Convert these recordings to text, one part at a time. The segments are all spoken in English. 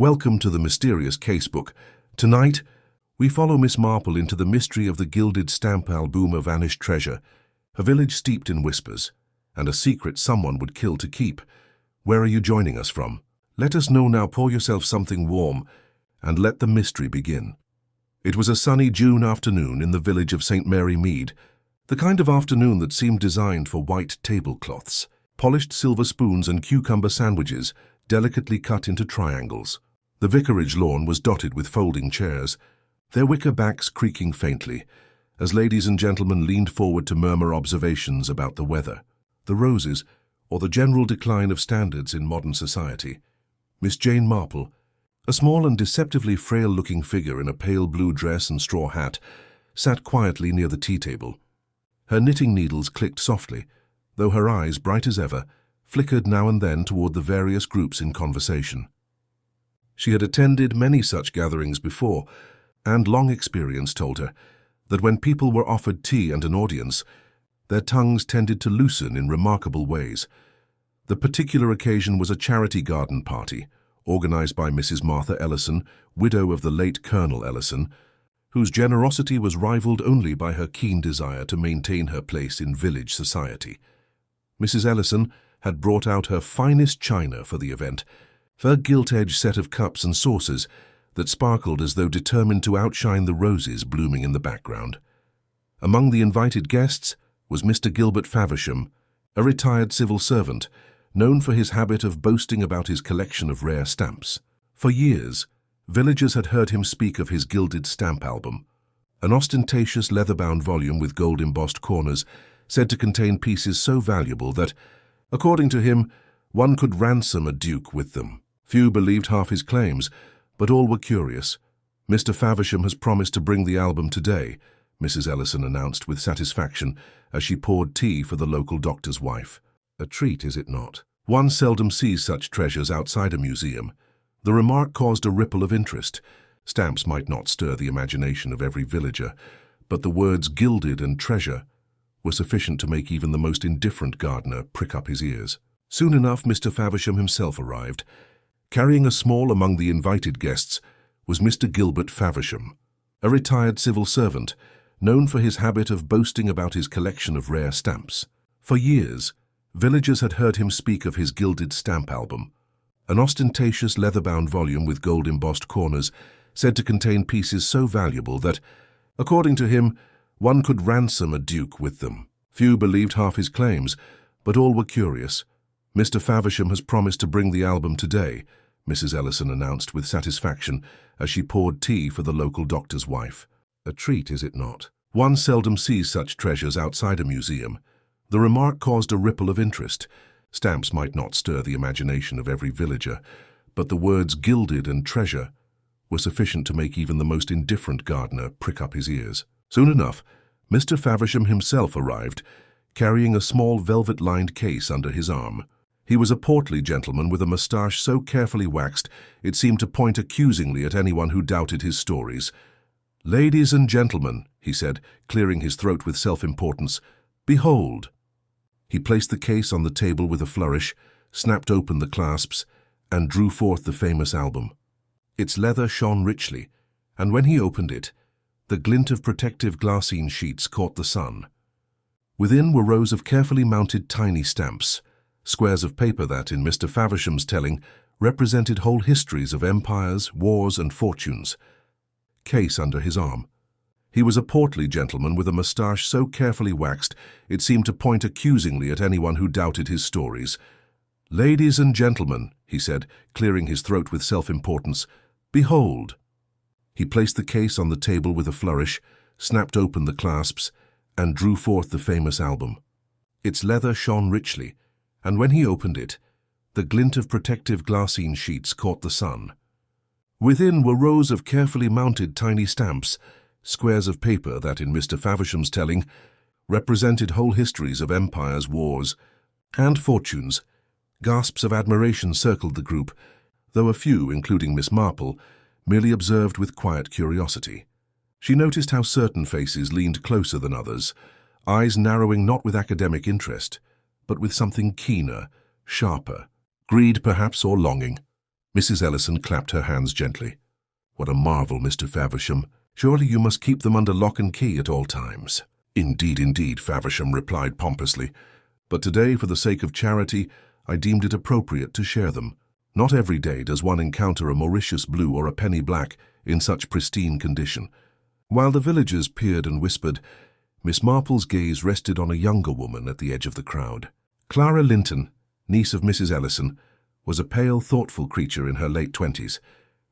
Welcome to the Mysterious Casebook. Tonight, we follow Miss Marple into the mystery of the gilded stamp album of vanished treasure, a village steeped in whispers, and a secret someone would kill to keep. Where are you joining us from? Let us know now. Pour yourself something warm, and let the mystery begin. It was a sunny June afternoon in the village of St. Mary Mead, the kind of afternoon that seemed designed for white tablecloths, polished silver spoons and cucumber sandwiches delicately cut into triangles. The vicarage lawn was dotted with folding chairs, their wicker backs creaking faintly, as ladies and gentlemen leaned forward to murmur observations about the weather, the roses, or the general decline of standards in modern society. Miss Jane Marple, a small and deceptively frail-looking figure in a pale blue dress and straw hat, sat quietly near the tea table. Her knitting needles clicked softly, though her eyes, bright as ever, flickered now and then toward the various groups in conversation. She had attended many such gatherings before, and long experience told her that when people were offered tea and an audience, their tongues tended to loosen in remarkable ways. The particular occasion was a charity garden party, organized by Mrs. Martha Ellison, widow of the late Colonel Ellison, whose generosity was rivaled only by her keen desire to maintain her place in village society. Mrs. Ellison had brought out her finest china for the event, her gilt-edged set of cups and saucers that sparkled as though determined to outshine the roses blooming in the background. Among the invited guests was Mr. Gilbert Faversham, a retired civil servant, known for his habit of boasting about his collection of rare stamps. For years, villagers had heard him speak of his gilded stamp album, an ostentatious leather-bound volume with gold-embossed corners said to contain pieces so valuable that, according to him, one could ransom a duke with them. Few believed half his claims, but all were curious. "Mr. Faversham has promised to bring the album today," Mrs. Ellison announced with satisfaction as she poured tea for the local doctor's wife. "A treat, is it not? One seldom sees such treasures outside a museum." The remark caused a ripple of interest. Stamps might not stir the imagination of every villager, but the words "gilded" and "treasure" were sufficient to make even the most indifferent gardener prick up his ears. Soon enough, Mr. Faversham himself arrived. Carrying a small among the invited guests was Mr. Gilbert Faversham, a retired civil servant, known for his habit of boasting about his collection of rare stamps. For years, villagers had heard him speak of his gilded stamp album, an ostentatious leather-bound volume with gold-embossed corners said to contain pieces so valuable that, according to him, one could ransom a duke with them. Few believed half his claims, but all were curious. "Mr. Faversham has promised to bring the album today," Mrs. Ellison announced with satisfaction as she poured tea for the local doctor's wife. "A treat, is it not? One seldom sees such treasures outside a museum." The remark caused a ripple of interest. Stamps might not stir the imagination of every villager, but the words "gilded" and "treasure" were sufficient to make even the most indifferent gardener prick up his ears. Soon enough, Mr. Faversham himself arrived, carrying a small velvet-lined case under his arm. He was a portly gentleman with a moustache so carefully waxed it seemed to point accusingly at anyone who doubted his stories. "Ladies and gentlemen," he said, clearing his throat with self-importance, "behold." He placed the case on the table with a flourish, snapped open the clasps, and drew forth the famous album. Its leather shone richly, and when he opened it, the glint of protective glassine sheets caught the sun. Within were rows of carefully mounted tiny stamps, squares of paper that, in Mr. Faversham's telling, represented whole histories of empires, wars, and fortunes. Case under his arm. He was a portly gentleman with a moustache so carefully waxed it seemed to point accusingly at anyone who doubted his stories. "Ladies and gentlemen," he said, clearing his throat with self-importance, "behold." He placed the case on the table with a flourish, snapped open the clasps, and drew forth the famous album. Its leather shone richly, and when he opened it, the glint of protective glassine sheets caught the sun. Within were rows of carefully mounted tiny stamps, squares of paper that, in Mr. Faversham's telling, represented whole histories of empires, wars, and fortunes. Gasps of admiration circled the group, though a few, including Miss Marple, merely observed with quiet curiosity. She noticed how certain faces leaned closer than others, eyes narrowing not with academic interest, but with something keener, sharper, greed perhaps or longing. Mrs. Ellison clapped her hands gently. "What a marvel, Mr. Faversham. Surely you must keep them under lock and key at all times." "Indeed, indeed," Faversham replied pompously. "But today, for the sake of charity, I deemed it appropriate to share them. Not every day does one encounter a Mauritius blue or a penny black in such pristine condition." While the villagers peered and whispered, Miss Marple's gaze rested on a younger woman at the edge of the crowd. Clara Linton, niece of Mrs. Ellison, was a pale, thoughtful creature in her late 20s,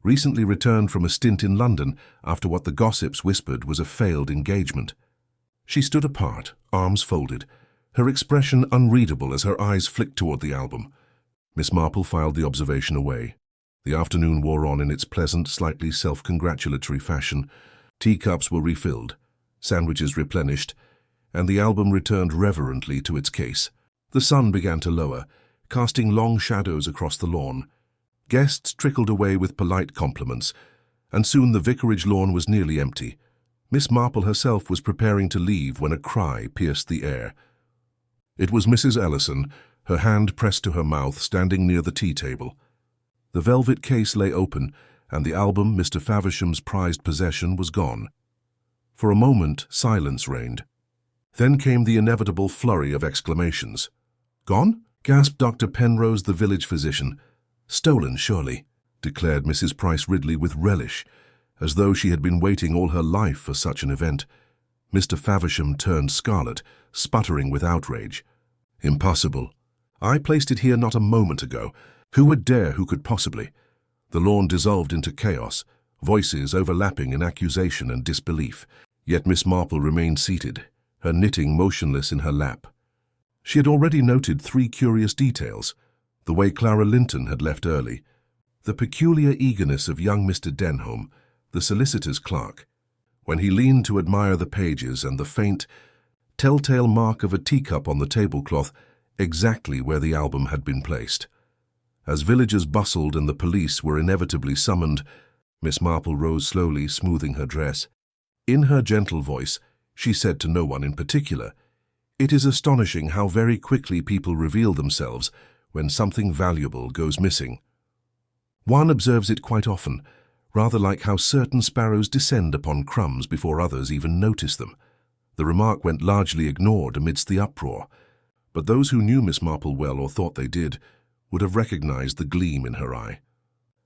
recently returned from a stint in London after what the gossips whispered was a failed engagement. She stood apart, arms folded, her expression unreadable as her eyes flicked toward the album. Miss Marple filed the observation away. The afternoon wore on in its pleasant, slightly self-congratulatory fashion. Teacups were refilled, sandwiches replenished, and the album returned reverently to its case. The sun began to lower, casting long shadows across the lawn. Guests trickled away with polite compliments, and soon the vicarage lawn was nearly empty. Miss Marple herself was preparing to leave when a cry pierced the air. It was Mrs. Ellison, her hand pressed to her mouth, standing near the tea-table. The velvet case lay open, and the album, Mr. Faversham's prized possession, was gone. For a moment, silence reigned. Then came the inevitable flurry of exclamations. "Gone?" gasped Dr. Penrose, the village physician. "Stolen, surely," declared Mrs. Price Ridley with relish, as though she had been waiting all her life for such an event. Mr. Faversham turned scarlet, sputtering with outrage. "Impossible. I placed it here not a moment ago. Who would dare? Who could possibly?" The lawn dissolved into chaos, voices overlapping in accusation and disbelief. Yet Miss Marple remained seated, her knitting motionless in her lap. She had already noted 3 curious details: the way Clara Linton had left early, the peculiar eagerness of young Mr. Denholm, the solicitor's clerk, when he leaned to admire the pages, and the faint, telltale mark of a teacup on the tablecloth exactly where the album had been placed. As villagers bustled and the police were inevitably summoned, Miss Marple rose slowly, smoothing her dress. In her gentle voice, she said to no one in particular, "It is astonishing how very quickly people reveal themselves when something valuable goes missing. One observes it quite often, rather like how certain sparrows descend upon crumbs before others even notice them." The remark went largely ignored amidst the uproar, but those who knew Miss Marple well, or thought they did, would have recognized the gleam in her eye.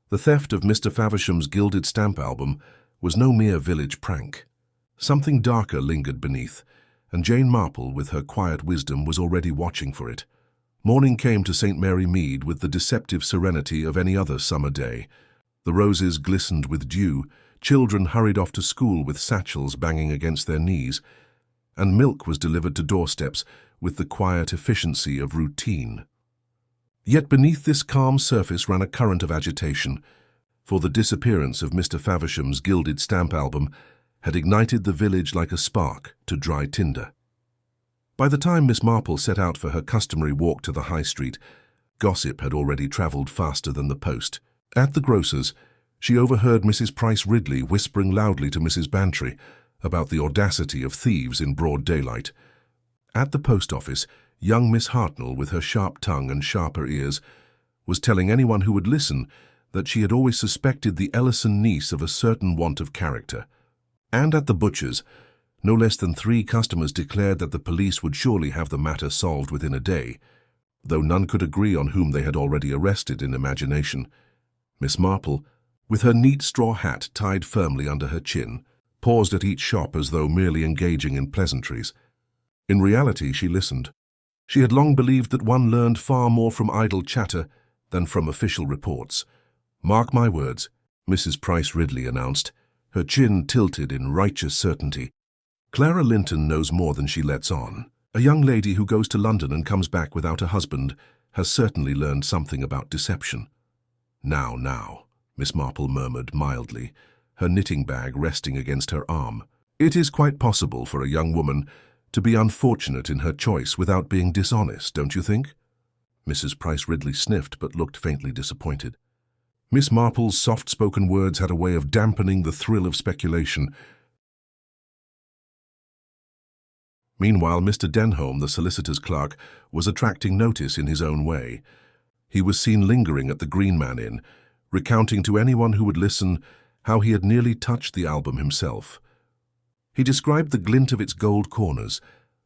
The theft of Mr. Faversham's gilded stamp album was no mere village prank. Something darker lingered beneath, and Jane Marple, with her quiet wisdom, was already watching for it. Morning came to St. Mary Mead with the deceptive serenity of any other summer day. The roses glistened with dew, children hurried off to school with satchels banging against their knees, and milk was delivered to doorsteps with the quiet efficiency of routine. Yet beneath this calm surface ran a current of agitation, for the disappearance of Mr. Faversham's gilded stamp album had ignited the village like a spark to dry tinder. By the time Miss Marple set out for her customary walk to the high street, gossip had already travelled faster than the post. At the grocer's, she overheard Mrs. Price Ridley whispering loudly to Mrs. Bantry about the audacity of thieves in broad daylight. At the post office, young Miss Hartnell, with her sharp tongue and sharper ears, was telling anyone who would listen that she had always suspected the Ellison niece of a certain want of character. And at the butcher's, no less than 3 customers declared that the police would surely have the matter solved within a day, though none could agree on whom they had already arrested in imagination. Miss Marple, with her neat straw hat tied firmly under her chin, paused at each shop as though merely engaging in pleasantries. In reality, she listened. She had long believed that one learned far more from idle chatter than from official reports. "Mark my words," Mrs. Price Ridley announced, her chin tilted in righteous certainty. "Clara Linton knows more than she lets on. A young lady who goes to London and comes back without a husband has certainly learned something about deception." Now," Miss Marple murmured mildly, her knitting bag resting against her arm. "It is quite possible for a young woman to be unfortunate in her choice without being dishonest, don't you think?" Mrs. Price Ridley sniffed but looked faintly disappointed. Miss Marple's soft-spoken words had a way of dampening the thrill of speculation. Meanwhile, Mr. Denholm, the solicitor's clerk, was attracting notice in his own way. He was seen lingering at the Green Man Inn, recounting to anyone who would listen how he had nearly touched the album himself. He described the glint of its gold corners,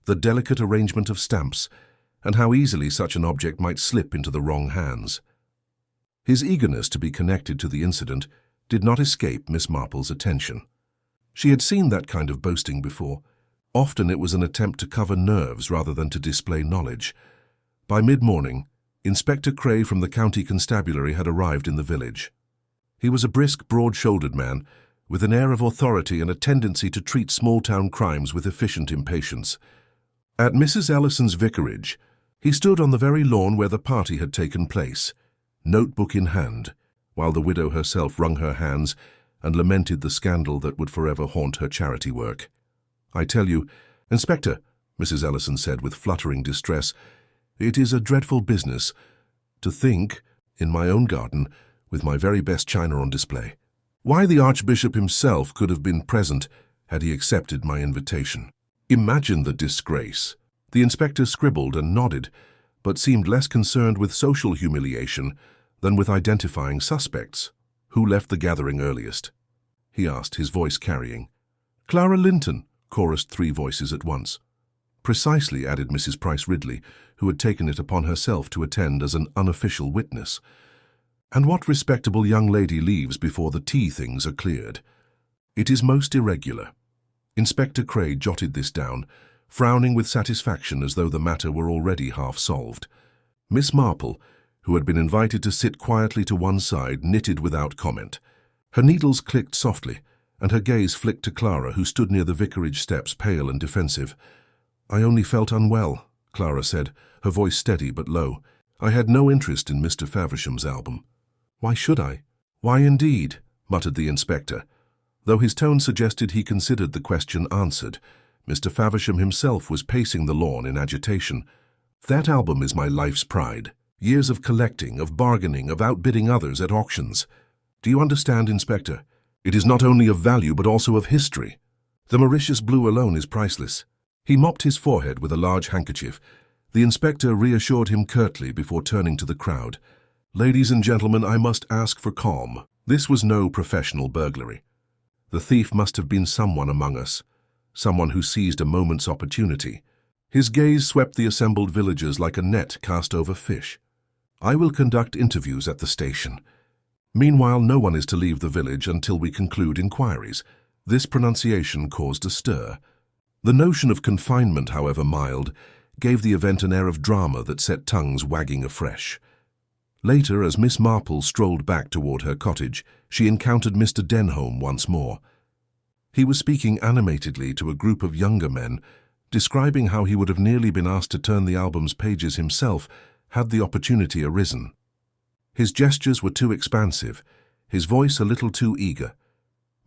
the delicate arrangement of stamps, and how easily such an object might slip into the wrong hands. His eagerness to be connected to the incident did not escape Miss Marple's attention. She had seen that kind of boasting before. Often it was an attempt to cover nerves rather than to display knowledge. By mid-morning, Inspector Cray from the County Constabulary had arrived in the village. He was a brisk, broad-shouldered man, with an air of authority and a tendency to treat small-town crimes with efficient impatience. At Mrs. Ellison's vicarage, he stood on the very lawn where the party had taken place, notebook in hand, while the widow herself wrung her hands and lamented the scandal that would forever haunt her charity work. "I tell you, Inspector," Mrs. Ellison said with fluttering distress, "it is a dreadful business. To think, in my own garden, with my very best china on display. Why, the Archbishop himself could have been present had he accepted my invitation. Imagine the disgrace." The inspector scribbled and nodded, but seemed less concerned with social humiliation than with identifying suspects. "Who left the gathering earliest?" he asked, his voice carrying. "Clara Linton," chorused 3 voices at once. "Precisely," added Mrs. Price Ridley, who had taken it upon herself to attend as an unofficial witness. "And what respectable young lady leaves before the tea things are cleared?" "It is most irregular." Inspector Cray jotted this down, frowning with satisfaction as though the matter were already half solved. Miss Marple, who had been invited to sit quietly to one side, knitted without comment. Her needles clicked softly, and her gaze flicked to Clara, who stood near the vicarage steps, pale and defensive. "I only felt unwell," Clara said, her voice steady but low. "I had no interest in Mr. Faversham's album." "Why should I?" "Why indeed?" muttered the inspector. Though his tone suggested he considered the question answered, Mr. Faversham himself was pacing the lawn in agitation. "That album is my life's pride. Years of collecting, of bargaining, of outbidding others at auctions. Do you understand, Inspector? It is not only of value but also of history. The Mauritius blue alone is priceless." He mopped his forehead with a large handkerchief. The inspector reassured him curtly before turning to the crowd. "Ladies and gentlemen, I must ask for calm. This was no professional burglary. The thief must have been someone among us, someone who seized a moment's opportunity." His gaze swept the assembled villagers like a net cast over fish. "I will conduct interviews at the station. Meanwhile, no one is to leave the village until we conclude inquiries." This pronunciation caused a stir. The notion of confinement, however mild, gave the event an air of drama that set tongues wagging afresh. Later, as Miss Marple strolled back toward her cottage, she encountered Mr. Denholm once more. He was speaking animatedly to a group of younger men, describing how he would have nearly been asked to turn the album's pages himself had the opportunity arisen. His gestures were too expansive, his voice a little too eager.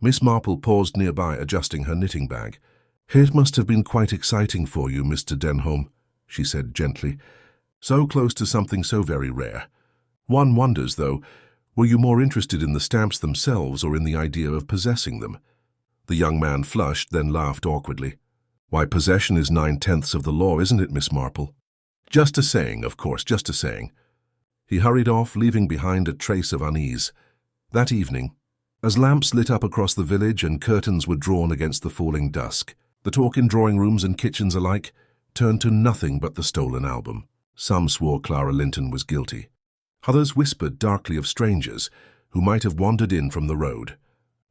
Miss Marple paused nearby, adjusting her knitting bag. "It must have been quite exciting for you, Mr. Denholm," she said gently. "So close to something so very rare. One wonders, though, were you more interested in the stamps themselves or in the idea of possessing them?" The young man flushed, then laughed awkwardly. "Why, possession is 9/10 of the law, isn't it, Miss Marple? Just a saying, of course, just a saying." He hurried off, leaving behind a trace of unease. That evening, as lamps lit up across the village and curtains were drawn against the falling dusk, the talk in drawing rooms and kitchens alike turned to nothing but the stolen album. Some swore Clara Linton was guilty. Others whispered darkly of strangers who might have wandered in from the road.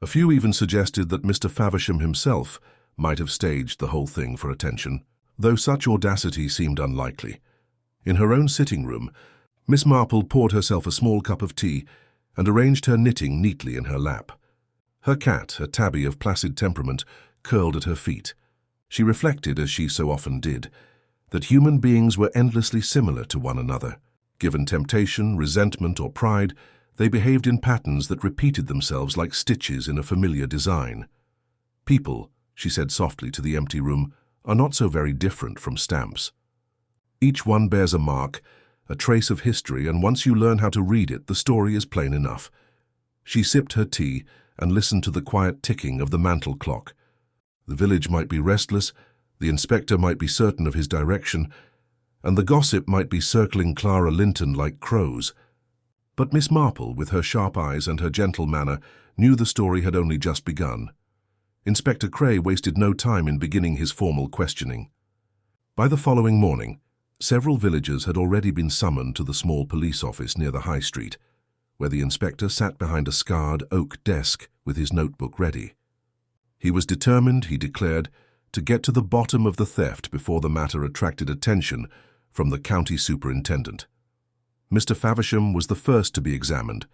A few even suggested that Mr. Faversham himself might have staged the whole thing for attention, though such audacity seemed unlikely. In her own sitting room, Miss Marple poured herself a small cup of tea and arranged her knitting neatly in her lap. Her cat, a tabby of placid temperament, curled at her feet. She reflected, as she so often did, that human beings were endlessly similar to one another. Given temptation, resentment, or pride, they behaved in patterns that repeated themselves like stitches in a familiar design. "People," she said softly to the empty room, "are not so very different from stamps. Each one bears a mark, a trace of history, and once you learn how to read it, the story is plain enough." She sipped her tea and listened to the quiet ticking of the mantel clock. The village might be restless, the inspector might be certain of his direction, and the gossip might be circling Clara Linton like crows. But Miss Marple, with her sharp eyes and her gentle manner, knew the story had only just begun. Inspector Cray wasted no time in beginning his formal questioning. By the following morning, several villagers had already been summoned to the small police office near the High Street, where the inspector sat behind a scarred oak desk with his notebook ready. He was determined, he declared, to get to the bottom of the theft before the matter attracted attention from the county superintendent. Mr. Faversham was the first to be examined,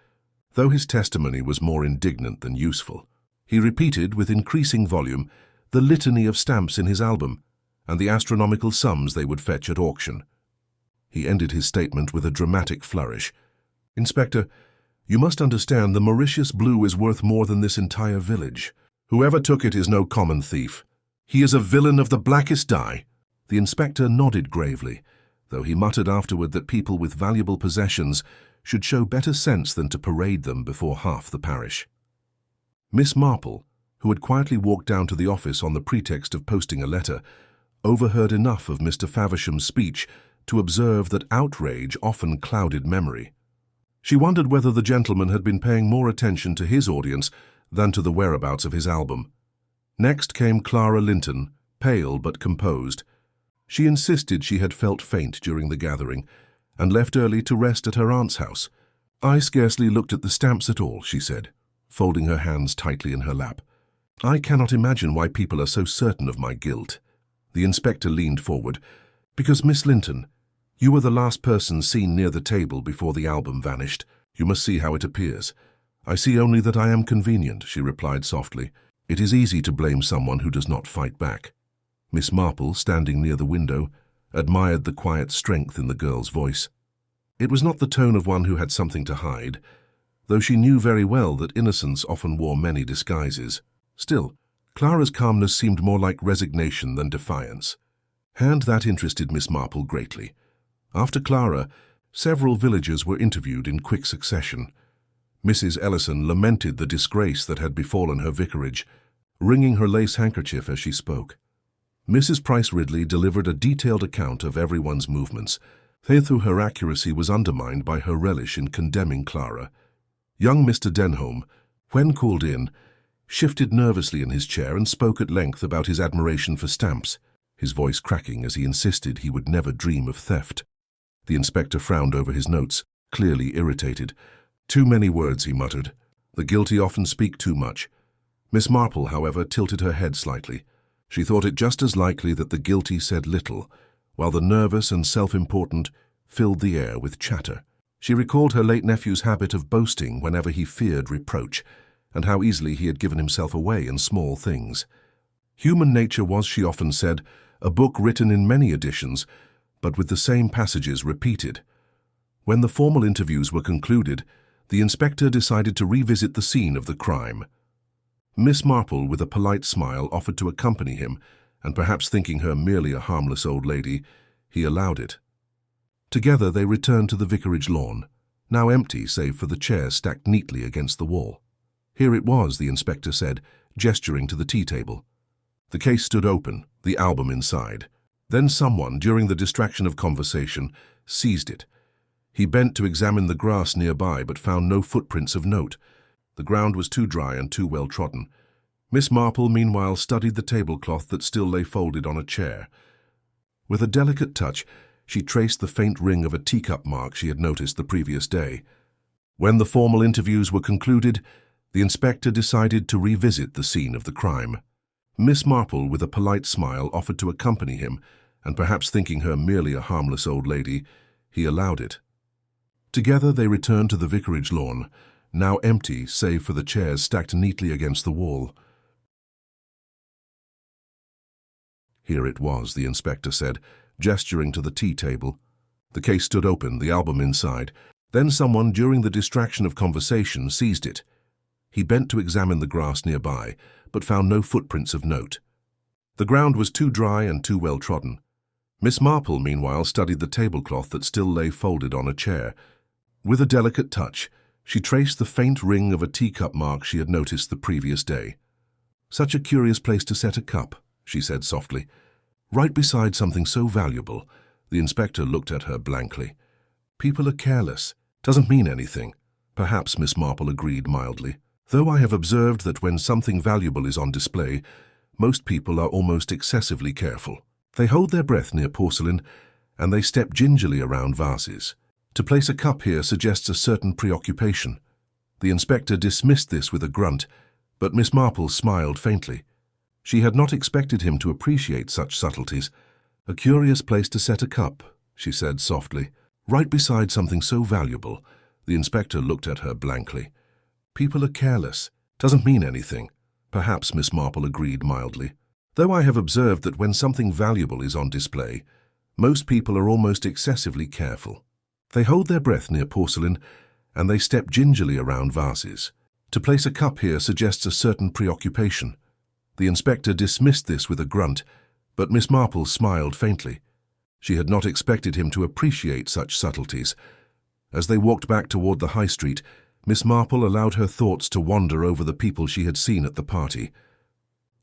though his testimony was more indignant than useful. He repeated with increasing volume the litany of stamps in his album and the astronomical sums they would fetch at auction. He ended his statement with a dramatic flourish. "Inspector, you must understand the Mauritius blue is worth more than this entire village. Whoever took it is no common thief. He is a villain of the blackest dye." The inspector nodded gravely, though he muttered afterward that people with valuable possessions should show better sense than to parade them before half the parish. Miss Marple, who had quietly walked down to the office on the pretext of posting a letter, overheard enough of Mr. Faversham's speech to observe that outrage often clouded memory. She wondered whether the gentleman had been paying more attention to his audience than to the whereabouts of his album. Next came Clara Linton, pale but composed. She insisted she had felt faint during the gathering and left early to rest at her aunt's house. "I scarcely looked at the stamps at all," she said, folding her hands tightly in her lap. "I cannot imagine why people are so certain of my guilt." The inspector leaned forward. "Because, Miss Linton, you were the last person seen near the table before the album vanished. You must see how it appears." "I see only that I am convenient," she replied softly. "It is easy to blame someone who does not fight back." Miss Marple, standing near the window, admired the quiet strength in the girl's voice. It was not the tone of one who had something to hide, though she knew very well that innocence often wore many disguises. Still, Clara's calmness seemed more like resignation than defiance, and that interested Miss Marple greatly. After Clara, several villagers were interviewed in quick succession. Mrs. Ellison lamented the disgrace that had befallen her vicarage, wringing her lace handkerchief as she spoke. Mrs. Price Ridley delivered a detailed account of everyone's movements, though her accuracy was undermined by her relish in condemning Clara. Young Mr. Denholm, when called in, shifted nervously in his chair and spoke at length about his admiration for stamps, his voice cracking as he insisted he would never dream of theft. The inspector frowned over his notes, clearly irritated. "Too many words," he muttered. "The guilty often speak too much." Miss Marple, however, tilted her head slightly. She thought it just as likely that the guilty said little, while the nervous and self-important filled the air with chatter. She recalled her late nephew's habit of boasting whenever he feared reproach, and how easily he had given himself away in small things. Human nature was, she often said, a book written in many editions, but with the same passages repeated. When the formal interviews were concluded, the inspector decided to revisit the scene of the crime. Miss Marple, with a polite smile, offered to accompany him, and perhaps thinking her merely a harmless old lady, he allowed it. Together they returned to the vicarage lawn, now empty save for the chairs stacked neatly against the wall. Here it was, the inspector said, gesturing to the tea table. The case stood open, the album inside. Then someone, during the distraction of conversation, seized it. He bent to examine the grass nearby but found no footprints of note. The ground was too dry and too well trodden. Miss Marple, meanwhile, studied the tablecloth that still lay folded on a chair. With a delicate touch, she traced the faint ring of a teacup mark she had noticed the previous day. When the formal interviews were concluded, the inspector decided to revisit the scene of the crime. Miss Marple, with a polite smile, offered to accompany him, and perhaps thinking her merely a harmless old lady, he allowed it. Together they returned to the vicarage lawn, now empty save for the chairs stacked neatly against the wall. Here it was, the inspector said, gesturing to the tea table. The case stood open, the album inside. Then someone, during the distraction of conversation, seized it. He bent to examine the grass nearby, but found no footprints of note. The ground was too dry and too well trodden. Miss Marple, meanwhile, studied the tablecloth that still lay folded on a chair. With a delicate touch, she traced the faint ring of a teacup mark she had noticed the previous day. "Such a curious place to set a cup," she said softly. "Right beside something so valuable." The inspector looked at her blankly. "People are careless, Doesn't mean anything. Perhaps, Miss Marple agreed mildly. Though I have observed that when something valuable is on display, most people are almost excessively careful. They hold their breath near porcelain, and they step gingerly around vases. To place a cup here suggests a certain preoccupation. The inspector dismissed this with a grunt, but Miss Marple smiled faintly. She had not expected him to appreciate such subtleties. A curious place to set a cup, she said softly. Right beside something so valuable. The inspector looked at her blankly. People are careless. Doesn't mean anything. Perhaps, Miss Marple agreed mildly. Though I have observed that when something valuable is on display, most people are almost excessively careful. They hold their breath near porcelain, and they step gingerly around vases. To place a cup here suggests a certain preoccupation. The inspector dismissed this with a grunt, but Miss Marple smiled faintly. She had not expected him to appreciate such subtleties. As they walked back toward the high street, Miss Marple allowed her thoughts to wander over the people she had seen at the party.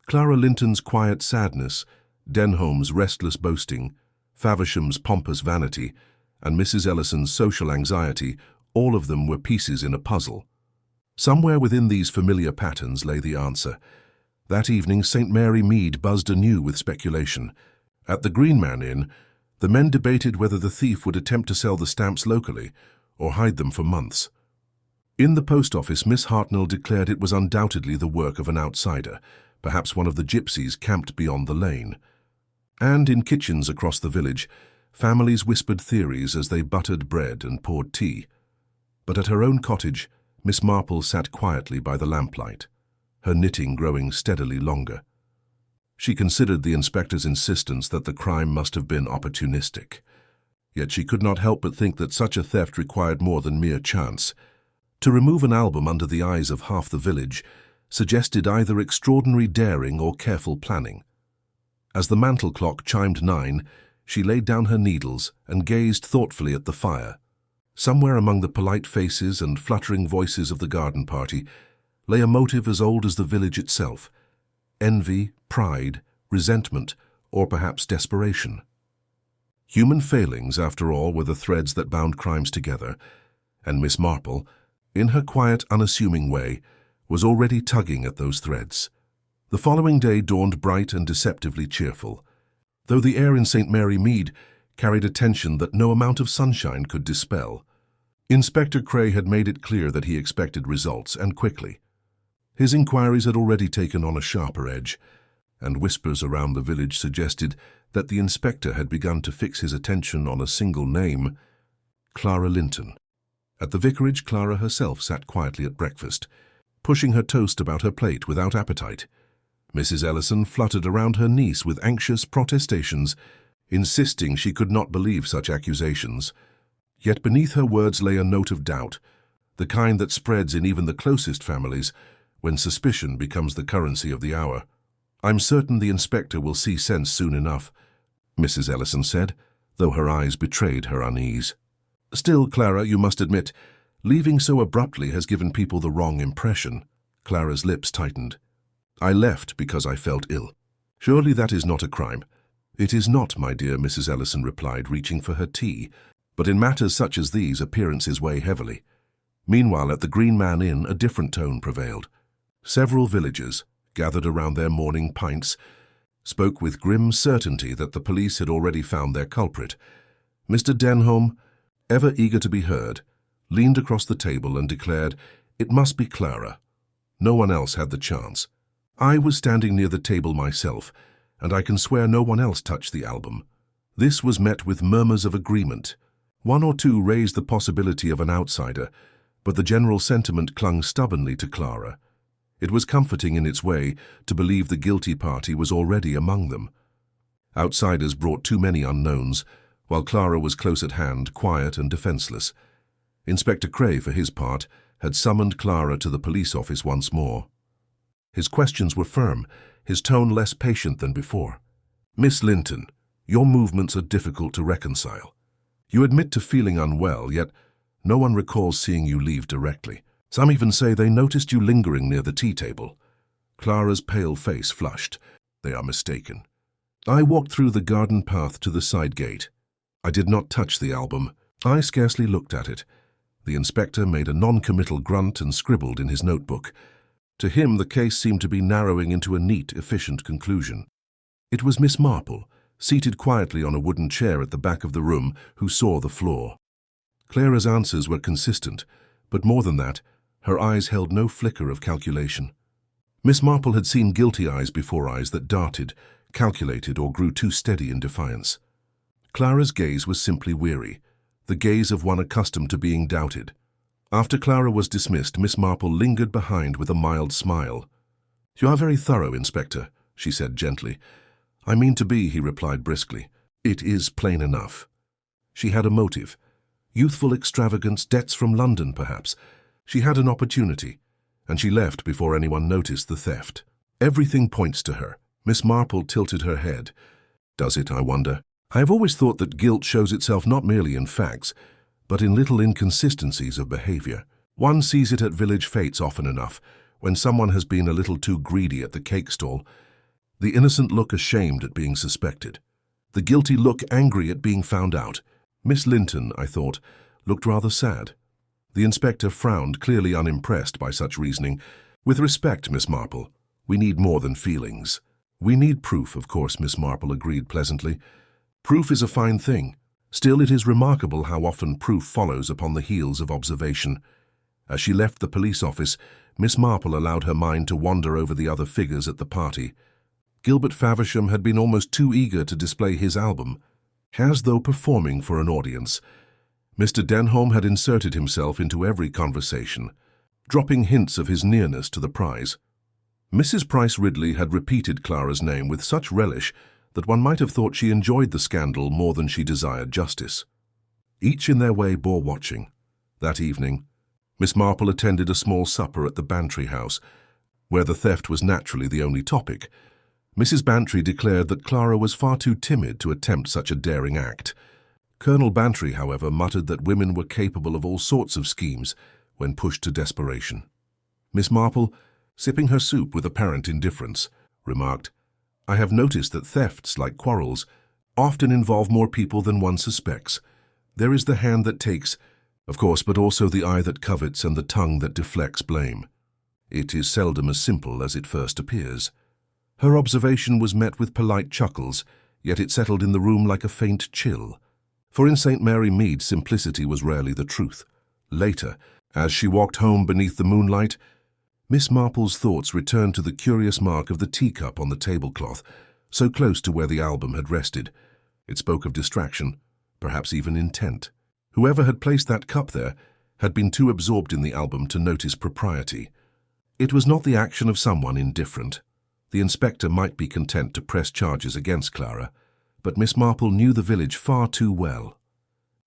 Clara Linton's quiet sadness, Denholm's restless boasting, Faversham's pompous vanity, and Mrs. Ellison's social anxiety, all of them were pieces in a puzzle. Somewhere within these familiar patterns lay the answer. That evening, St. Mary Mead buzzed anew with speculation. At the Green Man Inn, the men debated whether the thief would attempt to sell the stamps locally or hide them for months. In the post office, Miss Hartnell declared it was undoubtedly the work of an outsider, perhaps one of the gypsies camped beyond the lane. And in kitchens across the village, families whispered theories as they buttered bread and poured tea. But at her own cottage, Miss Marple sat quietly by the lamplight, her knitting growing steadily longer. She considered the inspector's insistence that the crime must have been opportunistic. Yet she could not help but think that such a theft required more than mere chance. To remove an album under the eyes of half the village suggested either extraordinary daring or careful planning. As the mantel clock chimed 9, she laid down her needles and gazed thoughtfully at the fire. Somewhere among the polite faces and fluttering voices of the garden party lay a motive as old as the village itself: envy, pride, resentment, or perhaps desperation. Human failings, after all, were the threads that bound crimes together, and Miss Marple, in her quiet, unassuming way, was already tugging at those threads. The following day dawned bright and deceptively cheerful, though the air in St. Mary Mead carried a tension that no amount of sunshine could dispel. Inspector Cray had made it clear that he expected results, and quickly. His inquiries had already taken on a sharper edge, and whispers around the village suggested that the inspector had begun to fix his attention on a single name: Clara Linton. At the vicarage, Clara herself sat quietly at breakfast, pushing her toast about her plate without appetite. Mrs. Ellison fluttered around her niece with anxious protestations, insisting she could not believe such accusations. Yet beneath her words lay a note of doubt, the kind that spreads in even the closest families when suspicion becomes the currency of the hour. "I'm certain the inspector will see sense soon enough," Mrs. Ellison said, though her eyes betrayed her unease. "Still, Clara, you must admit, leaving so abruptly has given people the wrong impression." Clara's lips tightened. "I left because I felt ill. Surely that is not a crime." "It is not, my dear," Mrs. Ellison replied, reaching for her tea. "But in matters such as these, appearances weigh heavily." Meanwhile, at the Green Man Inn, a different tone prevailed. Several villagers, gathered around their morning pints, spoke with grim certainty that the police had already found their culprit. Mr. Denholm, ever eager to be heard, leaned across the table and declared, "It must be Clara. No one else had the chance. I was standing near the table myself, and I can swear no one else touched the album." This was met with murmurs of agreement. One or two raised the possibility of an outsider, but the general sentiment clung stubbornly to Clara. It was comforting in its way to believe the guilty party was already among them. Outsiders brought too many unknowns, while Clara was close at hand, quiet and defenseless. Inspector Cray, for his part, had summoned Clara to the police office once more. His questions were firm, his tone less patient than before. "Miss Linton, your movements are difficult to reconcile. You admit to feeling unwell, yet no one recalls seeing you leave directly. Some even say they noticed you lingering near the tea table." Clara's pale face flushed. "They are mistaken. I walked through the garden path to the side gate. I did not touch the album. I scarcely looked at it. The inspector made a non-committal grunt and scribbled in his notebook. To him, the case seemed to be narrowing into a neat, efficient conclusion. It was Miss Marple, seated quietly on a wooden chair at the back of the room, who saw the flaw. Clara's answers were consistent, but more than that, her eyes held no flicker of calculation. Miss Marple had seen guilty eyes before eyes that darted, calculated, or grew too steady in defiance. Clara's gaze was simply weary, the gaze of one accustomed to being doubted. After Clara was dismissed, Miss Marple lingered behind with a mild smile. "You are very thorough, Inspector," she said gently. "I mean to be," he replied briskly. "It is plain enough." She had a motive. Youthful extravagance, debts from London, perhaps. She had an opportunity, and she left before anyone noticed the theft. Everything points to her. Miss Marple tilted her head. "Does it, I wonder? I have always thought that guilt shows itself not merely in facts, but in little inconsistencies of behavior. One sees it at village fetes often enough, when someone has been a little too greedy at the cake stall. The innocent look ashamed at being suspected. The guilty look angry at being found out. Miss Linton, I thought, looked rather sad." The inspector frowned, clearly unimpressed by such reasoning. "With respect, Miss Marple, we need more than feelings." "We need proof, of course," Miss Marple agreed pleasantly. "Proof is a fine thing. Still, it is remarkable how often proof follows upon the heels of observation." As she left the police office, Miss Marple allowed her mind to wander over the other figures at the party. Gilbert Faversham had been almost too eager to display his album, as though performing for an audience. Mr. Denholm had inserted himself into every conversation, dropping hints of his nearness to the prize. Mrs. Price Ridley had repeated Clara's name with such relish that one might have thought she enjoyed the scandal more than she desired justice. Each in their way bore watching. That evening, Miss Marple attended a small supper at the Bantry house, where the theft was naturally the only topic. Mrs. Bantry declared that Clara was far too timid to attempt such a daring act. Colonel Bantry, however, muttered that women were capable of all sorts of schemes when pushed to desperation. Miss Marple, sipping her soup with apparent indifference, remarked, "I have noticed that thefts, like quarrels, often involve more people than one suspects. There is the hand that takes, of course, but also the eye that covets and the tongue that deflects blame. It is seldom as simple as it first appears." Her observation was met with polite chuckles, yet it settled in the room like a faint chill. For in St. Mary Mead, simplicity was rarely the truth. Later, as she walked home beneath the moonlight, Miss Marple's thoughts returned to the curious mark of the teacup on the tablecloth, so close to where the album had rested. It spoke of distraction, perhaps even intent. Whoever had placed that cup there had been too absorbed in the album to notice propriety. It was not the action of someone indifferent. The inspector might be content to press charges against Clara, but Miss Marple knew the village far too well.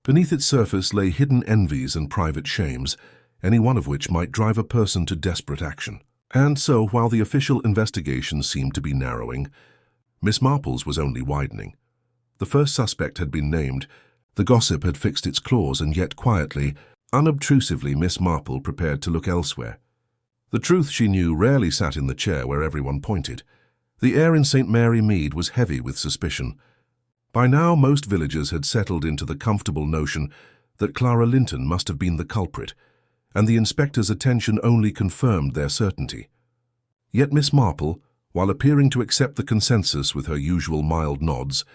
Beneath its surface lay hidden envies and private shames, any one of which might drive a person to desperate action. And so, while the official investigation seemed to be narrowing, Miss Marple's was only widening. The first suspect had been named, the gossip had fixed its claws, and yet quietly, unobtrusively, Miss Marple prepared to look elsewhere. The truth, she knew, rarely sat in the chair where everyone pointed. The air in St. Mary Mead was heavy with suspicion. By now, most villagers had settled into the comfortable notion that Clara Linton must have been the culprit, and the inspector's attention only confirmed their certainty. Yet Miss Marple, while appearing to accept the consensus with her usual mild nods,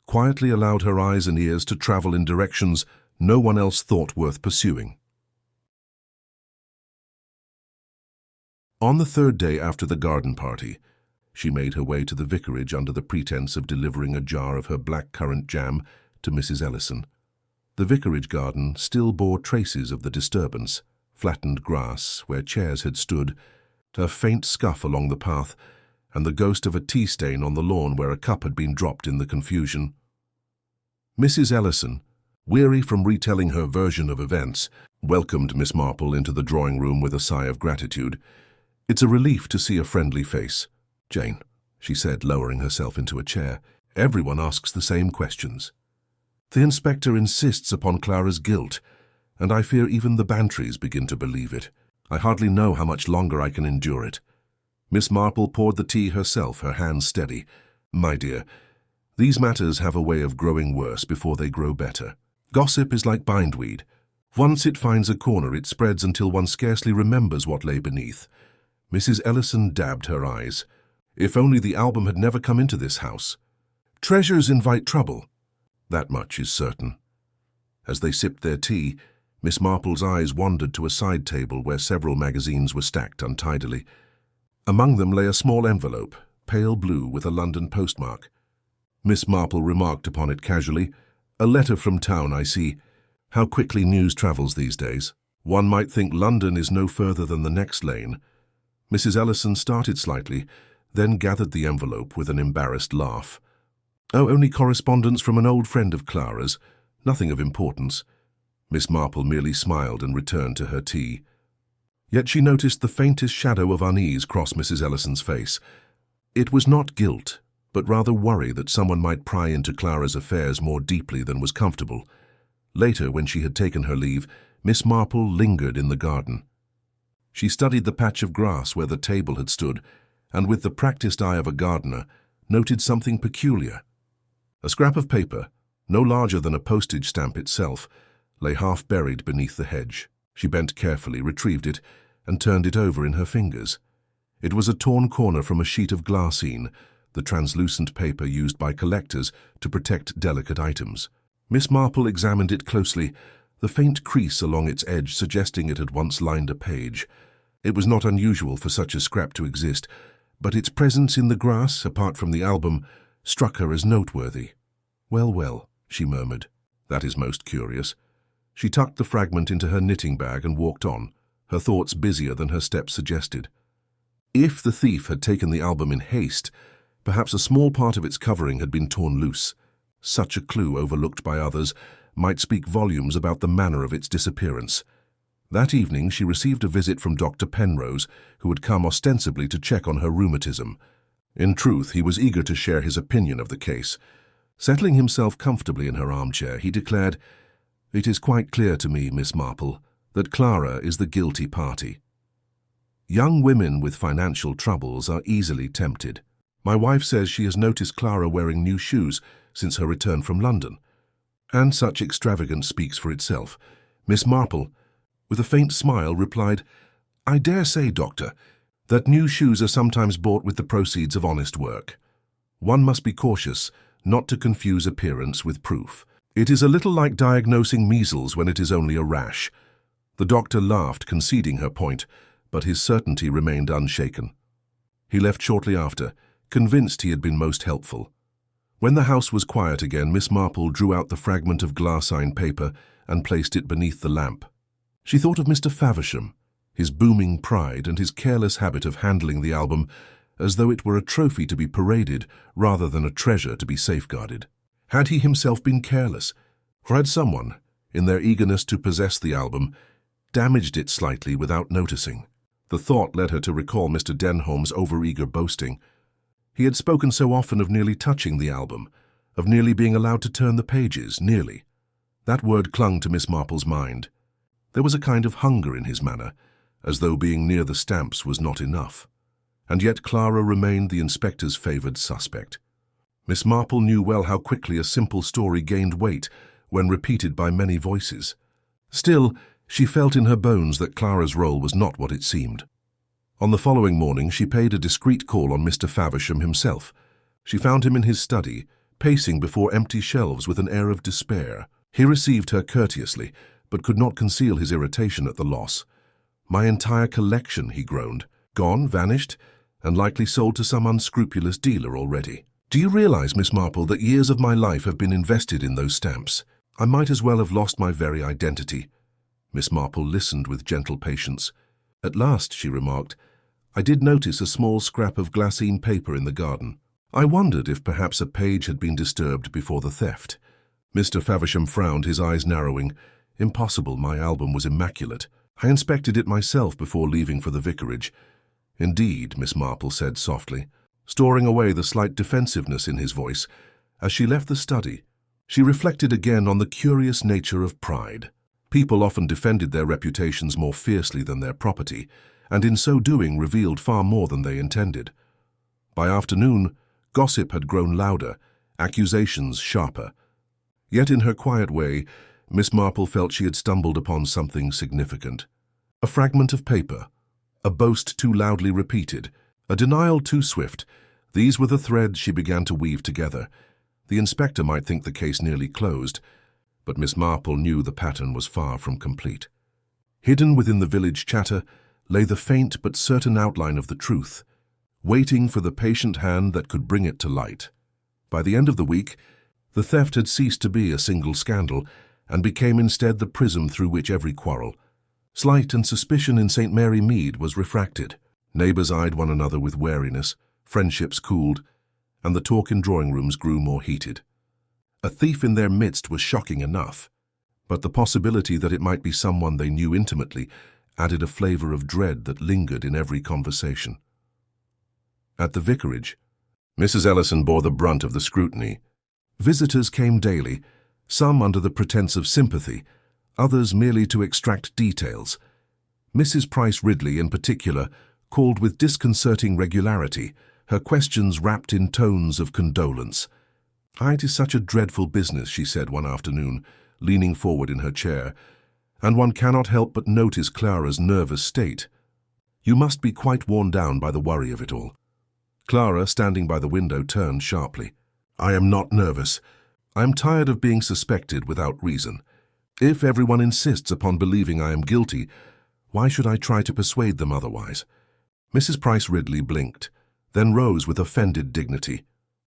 quietly allowed her eyes and ears to travel in directions no one else thought worth pursuing. On the third day after the garden party, she made her way to the vicarage under the pretense of delivering a jar of her black-currant jam to Mrs. Ellison. The vicarage garden still bore traces of the disturbance, flattened grass where chairs had stood, a faint scuff along the path, and the ghost of a tea stain on the lawn where a cup had been dropped in the confusion. Mrs. Ellison, weary from retelling her version of events, welcomed Miss Marple into the drawing-room with a sigh of gratitude. "It's a relief to see a friendly face, Jane," she said, lowering herself into a chair. "Everyone asks the same questions. The inspector insists upon Clara's guilt, and I fear even the Bantrys begin to believe it. I hardly know how much longer I can endure it." Miss Marple poured the tea herself, her hands steady. "My dear, these matters have a way of growing worse before they grow better. Gossip is like bindweed. Once it finds a corner, it spreads until one scarcely remembers what lay beneath. Mrs. Ellison dabbed her eyes. If only the album had never come into this house. Treasures invite trouble. That much is certain. As they sipped their tea, Miss Marple's eyes wandered to a side table where several magazines were stacked untidily. Among them lay a small envelope, pale blue with a London postmark. Miss Marple remarked upon it casually. "A letter from town, I see. How quickly news travels these days. One might think London is no further than the next lane." Mrs. Ellison started slightly, then gathered the envelope with an embarrassed laugh. "Oh, only correspondence from an old friend of Clara's. Nothing of importance." Miss Marple merely smiled and returned to her tea. Yet she noticed the faintest shadow of unease cross Mrs. Ellison's face. It was not guilt, but rather worry that someone might pry into Clara's affairs more deeply than was comfortable. Later, when she had taken her leave, Miss Marple lingered in the garden. She studied the patch of grass where the table had stood, and with the practiced eye of a gardener, noted something peculiar. A scrap of paper, no larger than a postage stamp itself, lay half buried beneath the hedge. She bent carefully, retrieved it, and turned it over in her fingers. It was a torn corner from a sheet of glassine, the translucent paper used by collectors to protect delicate items. Miss Marple examined it closely, the faint crease along its edge suggesting it had once lined a page. It was not unusual for such a scrap to exist, but its presence in the grass, apart from the album, struck her as noteworthy. "Well, well," she murmured. "That is most curious." She tucked the fragment into her knitting bag and walked on, her thoughts busier than her steps suggested. If the thief had taken the album in haste, perhaps a small part of its covering had been torn loose. Such a clue, overlooked by others, might speak volumes about the manner of its disappearance. That evening she received a visit from Dr. Penrose, who had come ostensibly to check on her rheumatism. In truth, he was eager to share his opinion of the case. Settling himself comfortably in her armchair, he declared, "It is quite clear to me, Miss Marple, that Clara is the guilty party. Young women with financial troubles are easily tempted. My wife says she has noticed Clara wearing new shoes since her return from London. And such extravagance speaks for itself." Miss Marple, with a faint smile, replied, "I dare say, Doctor, that new shoes are sometimes bought with the proceeds of honest work. One must be cautious not to confuse appearance with proof. It is a little like diagnosing measles when it is only a rash." The doctor laughed, conceding her point, but his certainty remained unshaken. He left shortly after, convinced he had been most helpful. When the house was quiet again, Miss Marple drew out the fragment of glassine paper and placed it beneath the lamp. She thought of Mr. Faversham, his booming pride and his careless habit of handling the album as though it were a trophy to be paraded rather than a treasure to be safeguarded. Had he himself been careless, or had someone, in their eagerness to possess the album, damaged it slightly without noticing? The thought led her to recall Mr. Denholm's overeager boasting. He had spoken so often of nearly touching the album, of nearly being allowed to turn the pages, nearly. That word clung to Miss Marple's mind. There was a kind of hunger in his manner, as though being near the stamps was not enough. And yet Clara remained the inspector's favoured suspect. Miss Marple knew well how quickly a simple story gained weight when repeated by many voices. Still, she felt in her bones that Clara's role was not what it seemed. On the following morning she paid a discreet call on Mr. Faversham himself. She found him in his study, pacing before empty shelves with an air of despair. He received her courteously, but could not conceal his irritation at the loss. "My entire collection," he groaned. "Gone, vanished, and likely sold to some unscrupulous dealer already. Do you realize, Miss Marple, that years of my life have been invested in those stamps? I might as well have lost my very identity." Miss Marple listened with gentle patience. "At last," she remarked, "I did notice a small scrap of glassine paper in the garden. I wondered if perhaps a page had been disturbed before the theft." Mr. Faversham frowned, his eyes narrowing. "Impossible, my album was immaculate. I inspected it myself before leaving for the vicarage." "Indeed," Miss Marple said softly, storing away the slight defensiveness in his voice. As she left the study, she reflected again on the curious nature of pride. People often defended their reputations more fiercely than their property, and in so doing revealed far more than they intended. By afternoon, gossip had grown louder, accusations sharper. Yet in her quiet way, Miss Marple felt she had stumbled upon something significant. A fragment of paper, a boast too loudly repeated, a denial too swift. These were the threads she began to weave together. The inspector might think the case nearly closed, but Miss Marple knew the pattern was far from complete. Hidden within the village chatter lay the faint but certain outline of the truth, waiting for the patient hand that could bring it to light. By the end of the week, the theft had ceased to be a single scandal and became instead the prism through which every quarrel, slight and suspicion in St. Mary Mead was refracted. Neighbours eyed one another with wariness, friendships cooled, and the talk in drawing rooms grew more heated. A thief in their midst was shocking enough, but the possibility that it might be someone they knew intimately added a flavour of dread that lingered in every conversation. At the vicarage, Mrs. Ellison bore the brunt of the scrutiny. Visitors came daily, some under the pretence of sympathy, others merely to extract details. Mrs. Price Ridley, in particular, called with disconcerting regularity, her questions wrapped in tones of condolence. "It is such a dreadful business," she said one afternoon, leaning forward in her chair, "and one cannot help but notice Clara's nervous state. You must be quite worn down by the worry of it all." Clara, standing by the window, turned sharply. "I am not nervous. I am tired of being suspected without reason. If everyone insists upon believing I am guilty, why should I try to persuade them otherwise?" Mrs. Price Ridley blinked, then rose with offended dignity.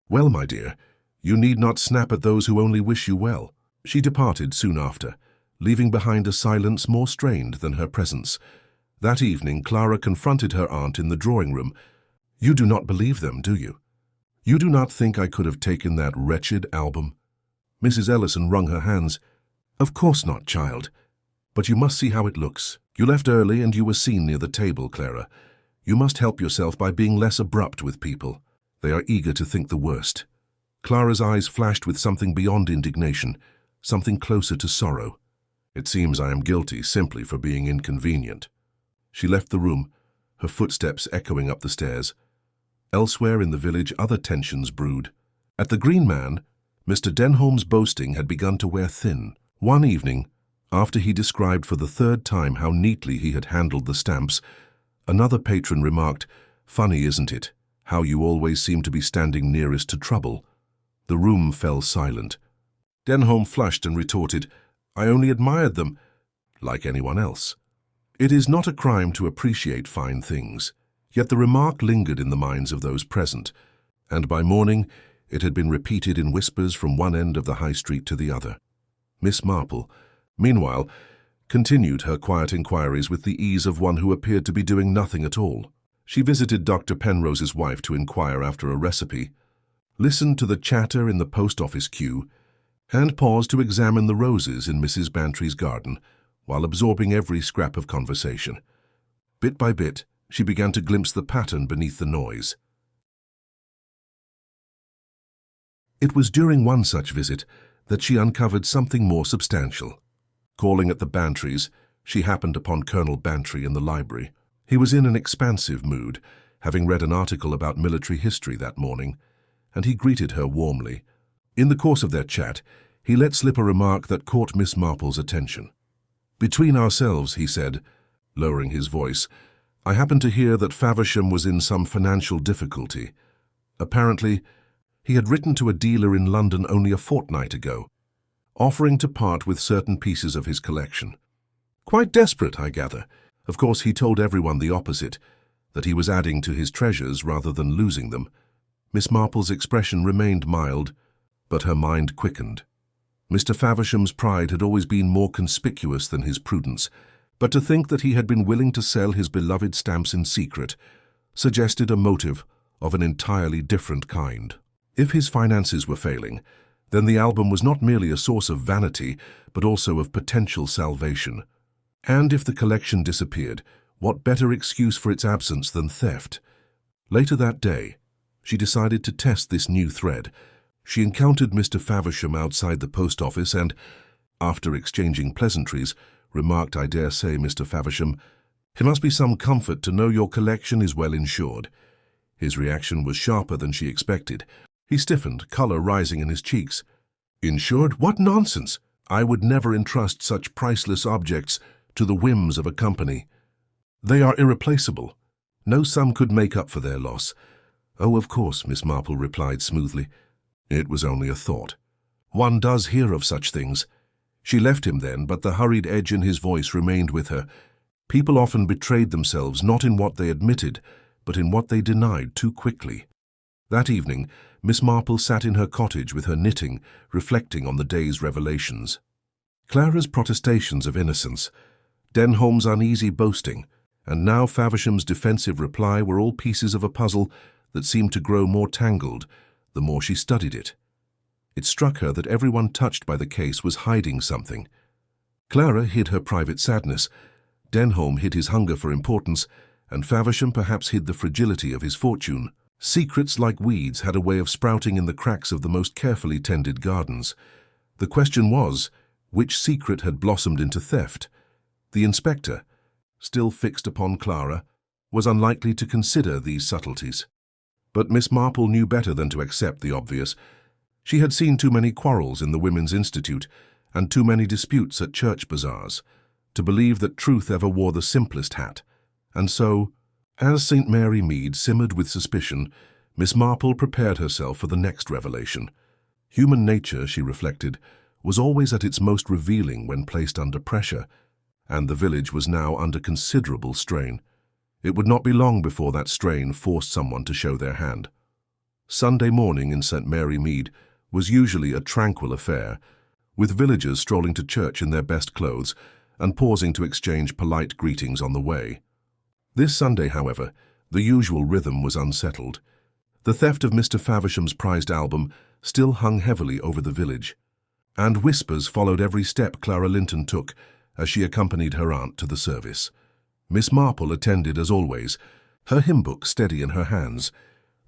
"Well, my dear, you need not snap at those who only wish you well." She departed soon after, leaving behind a silence more strained than her presence. That evening, Clara confronted her aunt in the drawing-room. "You do not believe them, do you? You do not think I could have taken that wretched album?" Mrs. Ellison wrung her hands. "Of course not, child. But you must see how it looks. You left early and you were seen near the table, Clara. You must help yourself by being less abrupt with people. They are eager to think the worst." Clara's eyes flashed with something beyond indignation, something closer to sorrow. "It seems I am guilty simply for being inconvenient." She left the room, her footsteps echoing up the stairs. Elsewhere in the village, other tensions brewed. At the Green Man, Mr. Denholm's boasting had begun to wear thin. One evening, after he described for the third time how neatly he had handled the stamps, another patron remarked, "Funny, isn't it, how you always seem to be standing nearest to trouble?" The room fell silent. Denholm flushed and retorted, "I only admired them, like anyone else." It is not a crime to appreciate fine things, yet the remark lingered in the minds of those present, and by morning it had been repeated in whispers from one end of the high street to the other. Miss Marple, meanwhile, continued her quiet inquiries with the ease of one who appeared to be doing nothing at all. She visited Dr. Penrose's wife to inquire after a recipe, listened to the chatter in the post-office queue, and paused to examine the roses in Mrs. Bantry's garden, while absorbing every scrap of conversation. Bit by bit, she began to glimpse the pattern beneath the noise. It was during one such visit that she uncovered something more substantial. Calling at the Bantrys, she happened upon Colonel Bantry in the library. He was in an expansive mood, having read an article about military history that morning, and he greeted her warmly. In the course of their chat, he let slip a remark that caught Miss Marple's attention. "Between ourselves," he said, lowering his voice, "I happened to hear that Faversham was in some financial difficulty. Apparently, he had written to a dealer in London only a fortnight ago, offering to part with certain pieces of his collection. Quite desperate, I gather. Of course, he told everyone the opposite, that he was adding to his treasures rather than losing them." Miss Marple's expression remained mild, but her mind quickened. Mr. Faversham's pride had always been more conspicuous than his prudence, but to think that he had been willing to sell his beloved stamps in secret suggested a motive of an entirely different kind. If his finances were failing, then the album was not merely a source of vanity, but also of potential salvation. And if the collection disappeared, what better excuse for its absence than theft? Later that day, she decided to test this new thread. She encountered Mr. Faversham outside the post office and, after exchanging pleasantries, remarked, "I dare say, Mr. Faversham, it must be some comfort to know your collection is well insured." His reaction was sharper than she expected. He stiffened, colour rising in his cheeks. "Insured? What nonsense! I would never entrust such priceless objects to the whims of a company. They are irreplaceable. No sum could make up for their loss. Oh, of course, Miss Marple replied smoothly. It was only a thought. One does hear of such things. She left him then, but the hurried edge in his voice remained with her. People often betrayed themselves not in what they admitted, but in what they denied too quickly. That evening, Miss Marple sat in her cottage with her knitting, reflecting on the day's revelations. Clara's protestations of innocence, Denholm's uneasy boasting, and now Faversham's defensive reply were all pieces of a puzzle that seemed to grow more tangled the more she studied it. It struck her that everyone touched by the case was hiding something. Clara hid her private sadness, Denholm hid his hunger for importance, and Faversham perhaps hid the fragility of his fortune. Secrets like weeds had a way of sprouting in the cracks of the most carefully tended gardens. The question was, which secret had blossomed into theft? The inspector, still fixed upon Clara, was unlikely to consider these subtleties. But Miss Marple knew better than to accept the obvious. She had seen too many quarrels in the Women's Institute and too many disputes at church bazaars to believe that truth ever wore the simplest hat. And so, as St. Mary Mead simmered with suspicion, Miss Marple prepared herself for the next revelation. Human nature, she reflected, was always at its most revealing when placed under pressure, and the village was now under considerable strain. It would not be long before that strain forced someone to show their hand. Sunday morning in St. Mary Mead was usually a tranquil affair, with villagers strolling to church in their best clothes and pausing to exchange polite greetings on the way. This Sunday, however, the usual rhythm was unsettled. The theft of Mr. Faversham's prized album still hung heavily over the village, and whispers followed every step Clara Linton took as she accompanied her aunt to the service. Miss Marple attended as always, her hymn-book steady in her hands,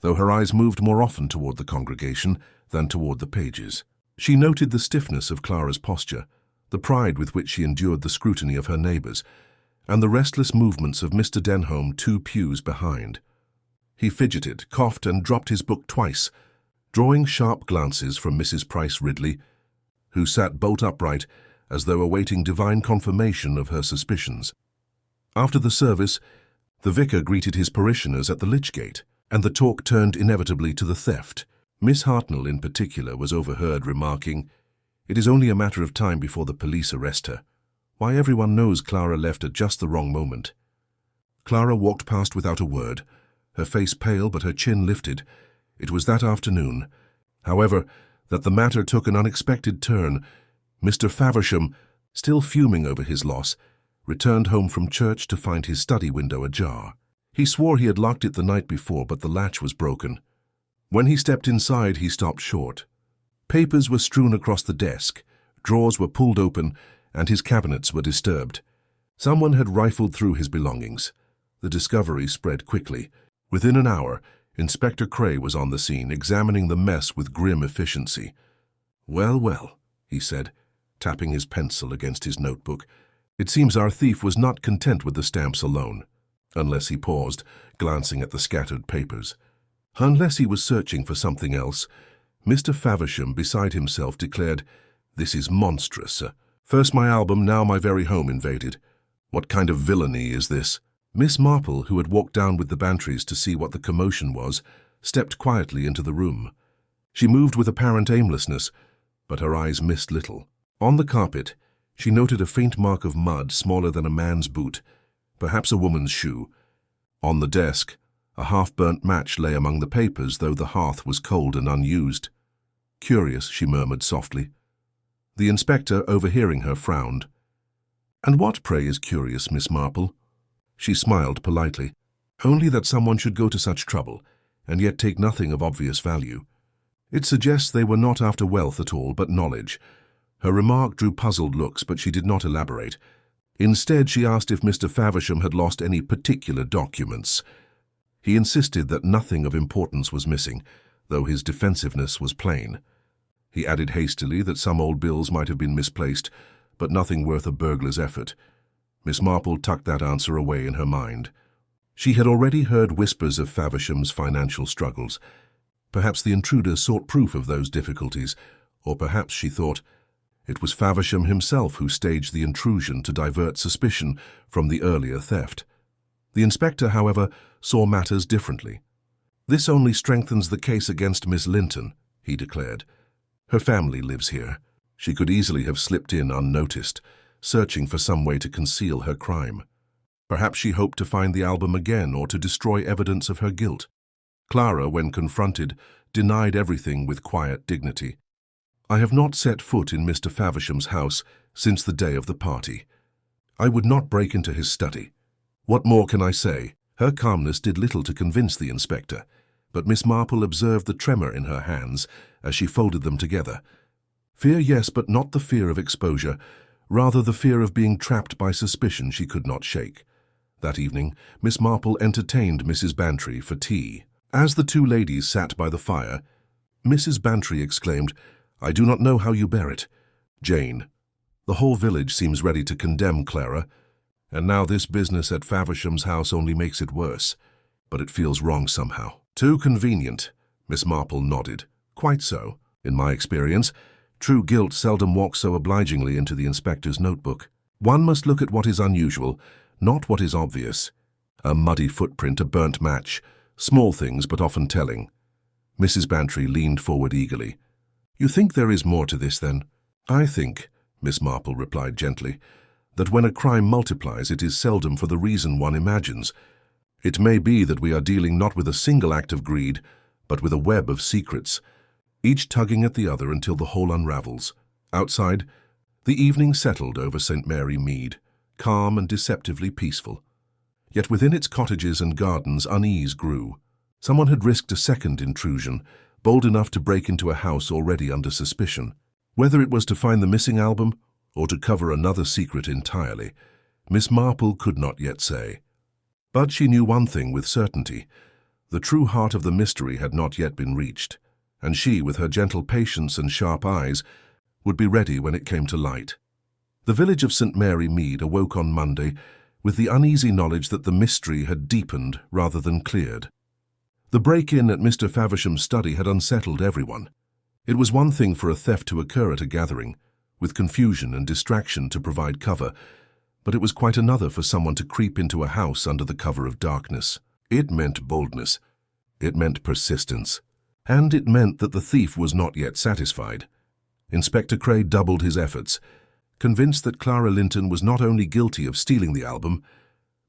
though her eyes moved more often toward the congregation than toward the pages. She noted the stiffness of Clara's posture, the pride with which she endured the scrutiny of her neighbors, and the restless movements of Mr. Denholm 2 pews behind. He fidgeted, coughed, and dropped his book twice, drawing sharp glances from Mrs. Price Ridley, who sat bolt upright as though awaiting divine confirmation of her suspicions. After the service, the vicar greeted his parishioners at the lich gate, and the talk turned inevitably to the theft. Miss Hartnell in particular was overheard remarking, "It is only a matter of time before the police arrest her. Why, everyone knows Clara left at just the wrong moment." Clara walked past without a word, her face pale but her chin lifted. It was that afternoon, however, that the matter took an unexpected turn. Mr. Faversham, still fuming over his loss, returned home from church to find his study window ajar. He swore he had locked it the night before, but the latch was broken. When he stepped inside, he stopped short. Papers were strewn across the desk, drawers were pulled open, and his cabinets were disturbed. Someone had rifled through his belongings. The discovery spread quickly. Within an hour, Inspector Cray was on the scene, examining the mess with grim efficiency. "Well, well," he said, tapping his pencil against his notebook. "It seems our thief was not content with the stamps alone." Unless he paused, glancing at the scattered papers. Unless he was searching for something else. Mr. Faversham, beside himself, declared, "This is monstrous. First my album, now my very home invaded. What kind of villainy is this?" Miss Marple, who had walked down with the Bantrys to see what the commotion was, stepped quietly into the room. She moved with apparent aimlessness, but her eyes missed little. On the carpet, she noted a faint mark of mud smaller than a man's boot, perhaps a woman's shoe. On the desk, a half-burnt match lay among the papers, though the hearth was cold and unused. "Curious," she murmured softly. The inspector, overhearing her, frowned. "And what, pray, is curious, Miss Marple?" She smiled politely. "Only that someone should go to such trouble, and yet take nothing of obvious value. It suggests they were not after wealth at all, but knowledge." Her remark drew puzzled looks, but she did not elaborate. Instead, she asked if Mr. Faversham had lost any particular documents. He insisted that nothing of importance was missing, though his defensiveness was plain. He added hastily that some old bills might have been misplaced, but nothing worth a burglar's effort. Miss Marple tucked that answer away in her mind. She had already heard whispers of Faversham's financial struggles. Perhaps the intruder sought proof of those difficulties, or perhaps, she thought, It was Faversham himself who staged the intrusion to divert suspicion from the earlier theft. The inspector, however, saw matters differently. "This only strengthens the case against Miss Linton," he declared. "Her family lives here. She could easily have slipped in unnoticed, searching for some way to conceal her crime. Perhaps she hoped to find the album again or to destroy evidence of her guilt." Clara, when confronted, denied everything with quiet dignity. "I have not set foot in Mr. Faversham's house since the day of the party. I would not break into his study. What more can I say?" Her calmness did little to convince the inspector, but Miss Marple observed the tremor in her hands as she folded them together. Fear, yes, but not the fear of exposure, rather the fear of being trapped by suspicion she could not shake. That evening, Miss Marple entertained Mrs. Bantry for tea. As the two ladies sat by the fire, Mrs. Bantry exclaimed, "I do not know how you bear it, Jane. The whole village seems ready to condemn Clara, and now this business at Faversham's house only makes it worse. But it feels wrong somehow." "Too convenient," Miss Marple nodded. "Quite so. In my experience, true guilt seldom walks so obligingly into the inspector's notebook. One must look at what is unusual, not what is obvious. A muddy footprint, a burnt match, small things but often telling." Mrs. Bantry leaned forward eagerly. "You think there is more to this, then?" "I think," Miss Marple replied gently, "that when a crime multiplies, it is seldom for the reason one imagines. It may be that we are dealing not with a single act of greed, but with a web of secrets, each tugging at the other until the whole unravels." Outside, the evening settled over St. Mary Mead, calm and deceptively peaceful. Yet within its cottages and gardens unease grew. Someone had risked a second intrusion, bold enough to break into a house already under suspicion. Whether it was to find the missing album, or to cover another secret entirely, Miss Marple could not yet say. But she knew one thing with certainty. The true heart of the mystery had not yet been reached, and she, with her gentle patience and sharp eyes, would be ready when it came to light. The village of St. Mary Mead awoke on Monday with the uneasy knowledge that the mystery had deepened rather than cleared. The break-in at Mr. Faversham's study had unsettled everyone. It was one thing for a theft to occur at a gathering, with confusion and distraction to provide cover, but it was quite another for someone to creep into a house under the cover of darkness. It meant boldness. It meant persistence. And it meant that the thief was not yet satisfied. Inspector Cray doubled his efforts, convinced that Clara Linton was not only guilty of stealing the album,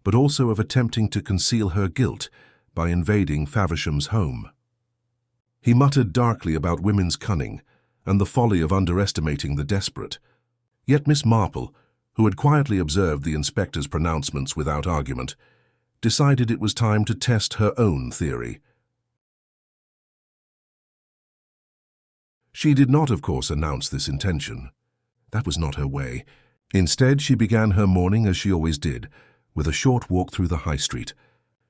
but also of attempting to conceal her guilt by invading Faversham's home. He muttered darkly about women's cunning and the folly of underestimating the desperate. Yet Miss Marple, who had quietly observed the inspector's pronouncements without argument, decided it was time to test her own theory. She did not, of course, announce this intention. That was not her way. Instead, she began her morning as she always did, with a short walk through the high street.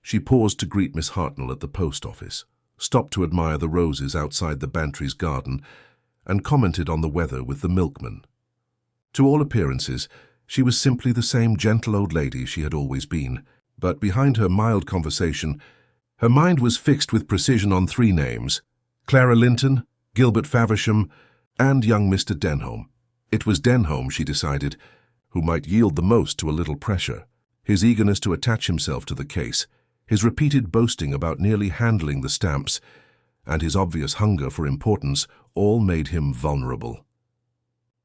She paused to greet Miss Hartnell at the post office, stopped to admire the roses outside the Bantry's garden, and commented on the weather with the milkman. To all appearances, she was simply the same gentle old lady she had always been, but behind her mild conversation, her mind was fixed with precision on three names: Clara Linton, Gilbert Faversham, and young Mr. Denholm. It was Denholm, she decided, who might yield the most to a little pressure. His eagerness to attach himself to the case, his repeated boasting about nearly handling the stamps, and his obvious hunger for importance all made him vulnerable.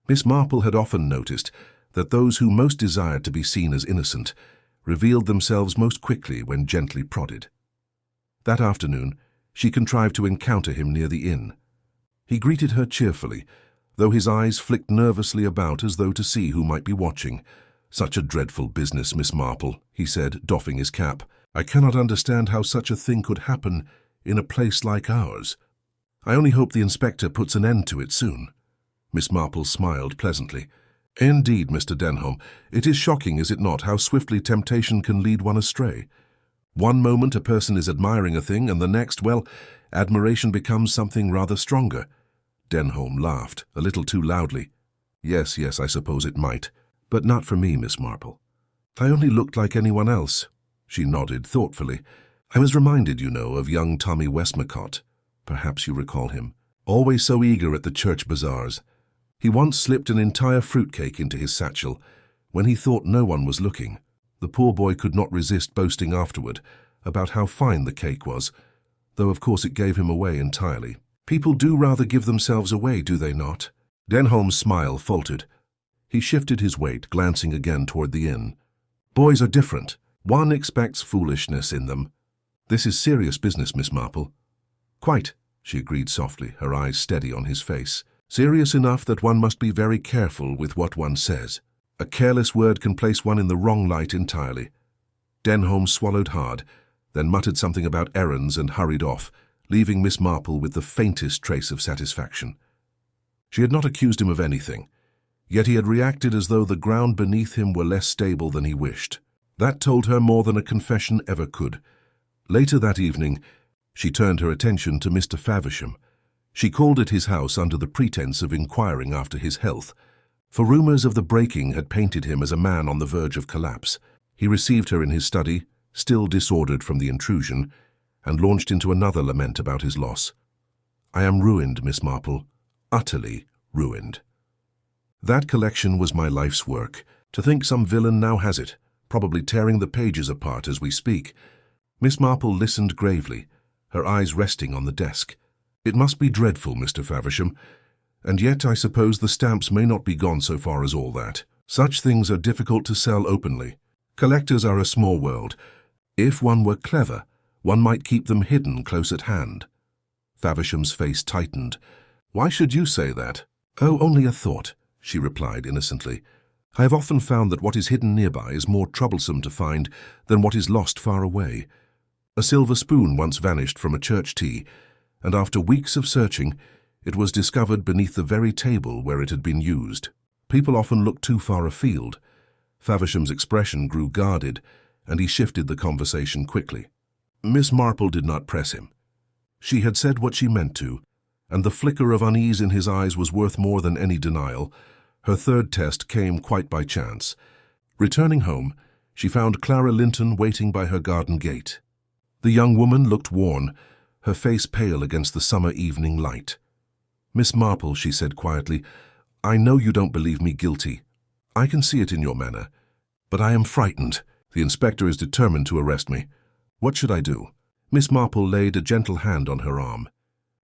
Miss Marple had often noticed that those who most desired to be seen as innocent revealed themselves most quickly when gently prodded. That afternoon, she contrived to encounter him near the inn. He greeted her cheerfully, though his eyes flicked nervously about as though to see who might be watching. "Such a dreadful business, Miss Marple," he said, doffing his cap. "I cannot understand how such a thing could happen in a place like ours. I only hope the inspector puts an end to it soon." Miss Marple smiled pleasantly. "Indeed, Mr. Denholm, it is shocking, is it not, how swiftly temptation can lead one astray? One moment a person is admiring a thing, and the next, well, admiration becomes something rather stronger." Denholm laughed, a little too loudly. Yes, I suppose it might, but not for me, Miss Marple. I only looked like anyone else." She nodded thoughtfully. "I was reminded, you know, of young Tommy Westmacott. Perhaps you recall him. Always so eager at the church bazaars. He once slipped an entire fruitcake into his satchel when he thought no one was looking. The poor boy could not resist boasting afterward about how fine the cake was, though of course it gave him away entirely. People do rather give themselves away, do they not? Denholm's smile faltered. He shifted his weight, glancing again toward the inn. Boys are different. One expects foolishness in them. This is serious business, Miss Marple. Quite, she agreed softly, her eyes steady on his face. Serious enough that one must be very careful with what one says. A careless word can place one in the wrong light entirely. Denholm swallowed hard, then muttered something about errands and hurried off, leaving Miss Marple with the faintest trace of satisfaction. She had not accused him of anything, yet he had reacted as though the ground beneath him were less stable than he wished. That told her more than a confession ever could. Later that evening, she turned her attention to Mr. Faversham. She called at his house under the pretense of inquiring after his health, for rumors of the breaking had painted him as a man on the verge of collapse. He received her in his study, still disordered from the intrusion, and launched into another lament about his loss. I am ruined, Miss Marple, utterly ruined. That collection was my life's work. To think some villain now has it, probably tearing the pages apart as we speak. Miss Marple listened gravely, her eyes resting on the desk. It must be dreadful, Mr. Faversham, and yet I suppose the stamps may not be gone so far as all that. Such things are difficult to sell openly. Collectors are a small world. If one were clever, one might keep them hidden close at hand. Faversham's face tightened. Why should you say that? Oh, only a thought, she replied innocently. I have often found that what is hidden nearby is more troublesome to find than what is lost far away. A silver spoon once vanished from a church tea, and after weeks of searching, it was discovered beneath the very table where it had been used. People often look too far afield. Faversham's expression grew guarded, and he shifted the conversation quickly. Miss Marple did not press him. She had said what she meant to, and the flicker of unease in his eyes was worth more than any denial. Her third test came quite by chance. Returning home, she found Clara Linton waiting by her garden gate. The young woman looked worn, her face pale against the summer evening light. Miss Marple, she said quietly, I know you don't believe me guilty. I can see it in your manner. But I am frightened. The inspector is determined to arrest me. What should I do? Miss Marple laid a gentle hand on her arm.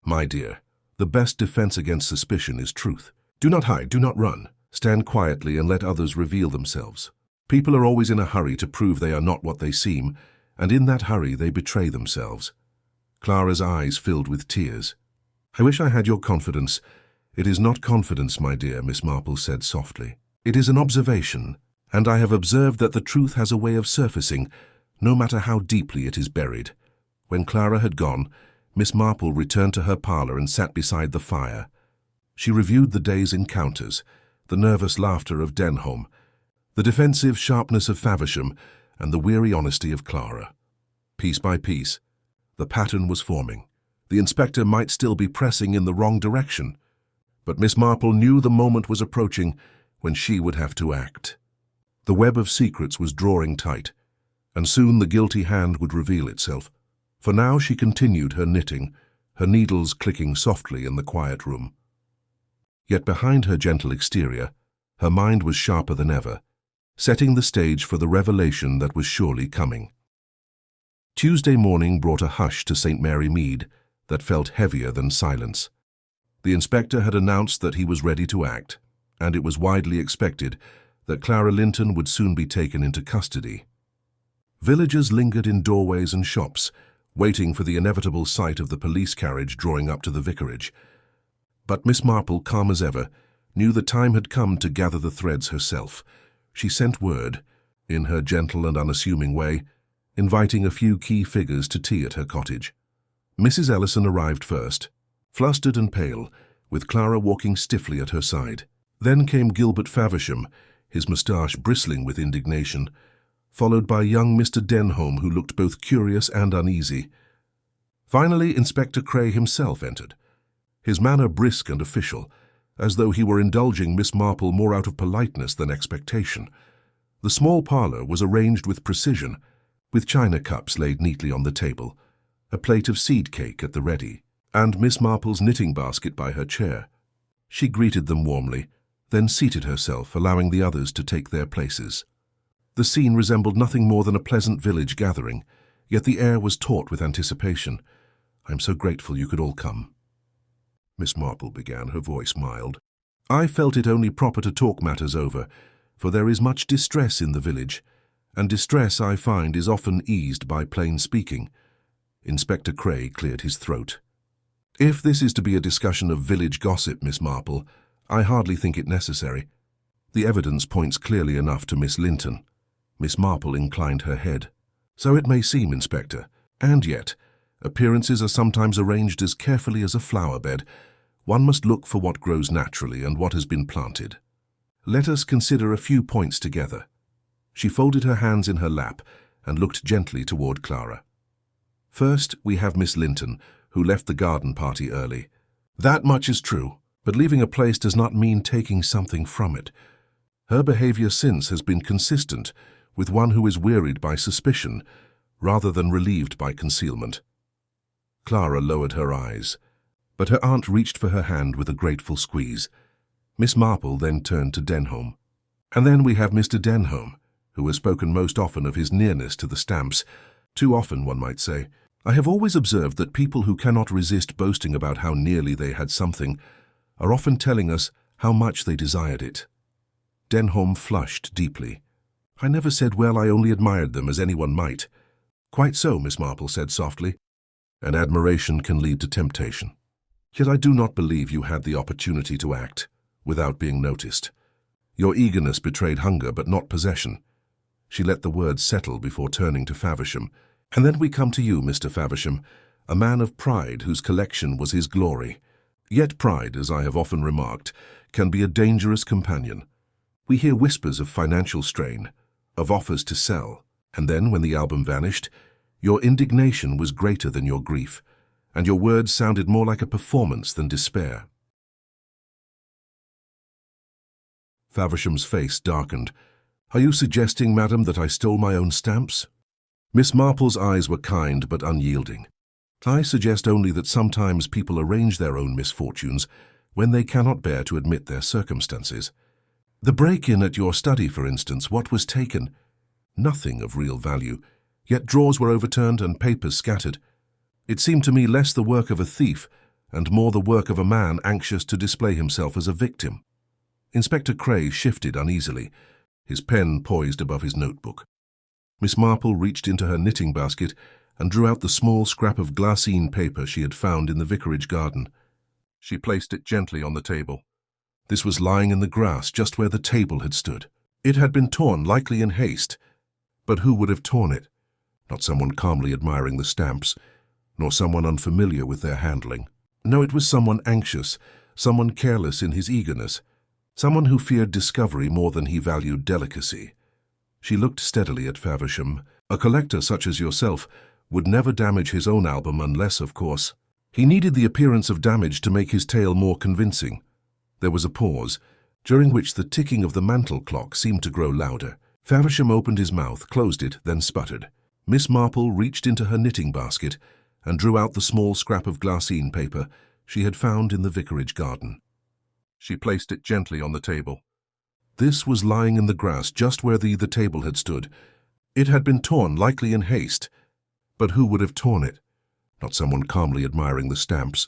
My dear, the best defense against suspicion is truth. Do not hide, do not run. Stand quietly and let others reveal themselves. People are always in a hurry to prove they are not what they seem, and in that hurry they betray themselves. Clara's eyes filled with tears. I wish I had your confidence. It is not confidence, my dear, Miss Marple said softly. It is an observation, and I have observed that the truth has a way of surfacing, no matter how deeply it is buried. When Clara had gone, Miss Marple returned to her parlour and sat beside the fire. She reviewed the day's encounters, the nervous laughter of Denholm, the defensive sharpness of Faversham, and the weary honesty of Clara. Piece by piece, the pattern was forming. The inspector might still be pressing in the wrong direction, but Miss Marple knew the moment was approaching when she would have to act. The web of secrets was drawing tight, and soon the guilty hand would reveal itself. For now she continued her knitting, her needles clicking softly in the quiet room. Yet behind her gentle exterior, her mind was sharper than ever, setting the stage for the revelation that was surely coming. Tuesday morning brought a hush to St. Mary Mead that felt heavier than silence. The inspector had announced that he was ready to act, and it was widely expected that Clara Linton would soon be taken into custody. Villagers lingered in doorways and shops, waiting for the inevitable sight of the police carriage drawing up to the vicarage. But Miss Marple, calm as ever, knew the time had come to gather the threads herself. She sent word, in her gentle and unassuming way, inviting a few key figures to tea at her cottage. Mrs. Ellison arrived first, flustered and pale, with Clara walking stiffly at her side. Then came Gilbert Faversham, his moustache bristling with indignation, followed by young Mr. Denholm, who looked both curious and uneasy. Finally, Inspector Cray himself entered, his manner brisk and official, as though he were indulging Miss Marple more out of politeness than expectation. The small parlour was arranged with precision, with china cups laid neatly on the table, a plate of seed cake at the ready, and Miss Marple's knitting basket by her chair. She greeted them warmly, then seated herself, allowing the others to take their places. The scene resembled nothing more than a pleasant village gathering, yet the air was taut with anticipation. "I'm so grateful you could all come." Miss Marple began, her voice mild. "I felt it only proper to talk matters over, for there is much distress in the village, and distress, I find, is often eased by plain speaking." Inspector Cray cleared his throat. "If this is to be a discussion of village gossip, Miss Marple, I hardly think it necessary. The evidence points clearly enough to Miss Linton." Miss Marple inclined her head. "So it may seem, Inspector, and yet, appearances are sometimes arranged as carefully as a flower bed. One must look for what grows naturally and what has been planted. Let us consider a few points together." She folded her hands in her lap and looked gently toward Clara. "First, we have Miss Linton, who left the garden party early. That much is true, but leaving a place does not mean taking something from it. Her behavior since has been consistent with one who is wearied by suspicion rather than relieved by concealment." Clara lowered her eyes, but her aunt reached for her hand with a grateful squeeze. Miss Marple then turned to Denholm. "And then we have Mr. Denholm, who has spoken most often of his nearness to the stamps. Too often, one might say. I have always observed that people who cannot resist boasting about how nearly they had something are often telling us how much they desired it." Denholm flushed deeply. "I never said well, I only admired them, as anyone might." "Quite so," Miss Marple said softly. "And admiration can lead to temptation. Yet I do not believe you had the opportunity to act without being noticed. Your eagerness betrayed hunger, but not possession." She let the words settle before turning to Faversham. "And then we come to you, Mr. Faversham, a man of pride whose collection was his glory. Yet pride, as I have often remarked, can be a dangerous companion. We hear whispers of financial strain, of offers to sell, and then, when the album vanished, your indignation was greater than your grief, and your words sounded more like a performance than despair." Faversham's face darkened. "Are you suggesting, madam, that I stole my own stamps?" Miss Marple's eyes were kind but unyielding. "I suggest only that sometimes people arrange their own misfortunes when they cannot bear to admit their circumstances. The break-in at your study, for instance, what was taken? Nothing of real value, yet drawers were overturned and papers scattered. It seemed to me less the work of a thief and more the work of a man anxious to display himself as a victim." Inspector Cray shifted uneasily, his pen poised above his notebook. Miss Marple reached into her knitting basket and drew out the small scrap of glassine paper she had found in the vicarage garden. She placed it gently on the table. This was lying in the grass just where the table had stood. It had been torn, likely in haste. But who would have torn it? Not someone calmly admiring the stamps, nor someone unfamiliar with their handling. No, it was someone anxious, someone careless in his eagerness, someone who feared discovery more than he valued delicacy. She looked steadily at Faversham. "A collector such as yourself would never damage his own album unless, of course, he needed the appearance of damage to make his tale more convincing." There was a pause, during which the ticking of the mantel clock seemed to grow louder. Faversham opened his mouth, closed it, then sputtered. Miss Marple reached into her knitting basket and drew out the small scrap of glassine paper she had found in the vicarage garden. She placed it gently on the table. This was lying in the grass just where the table had stood. It had been torn, likely in haste. But who would have torn it? Not someone calmly admiring the stamps,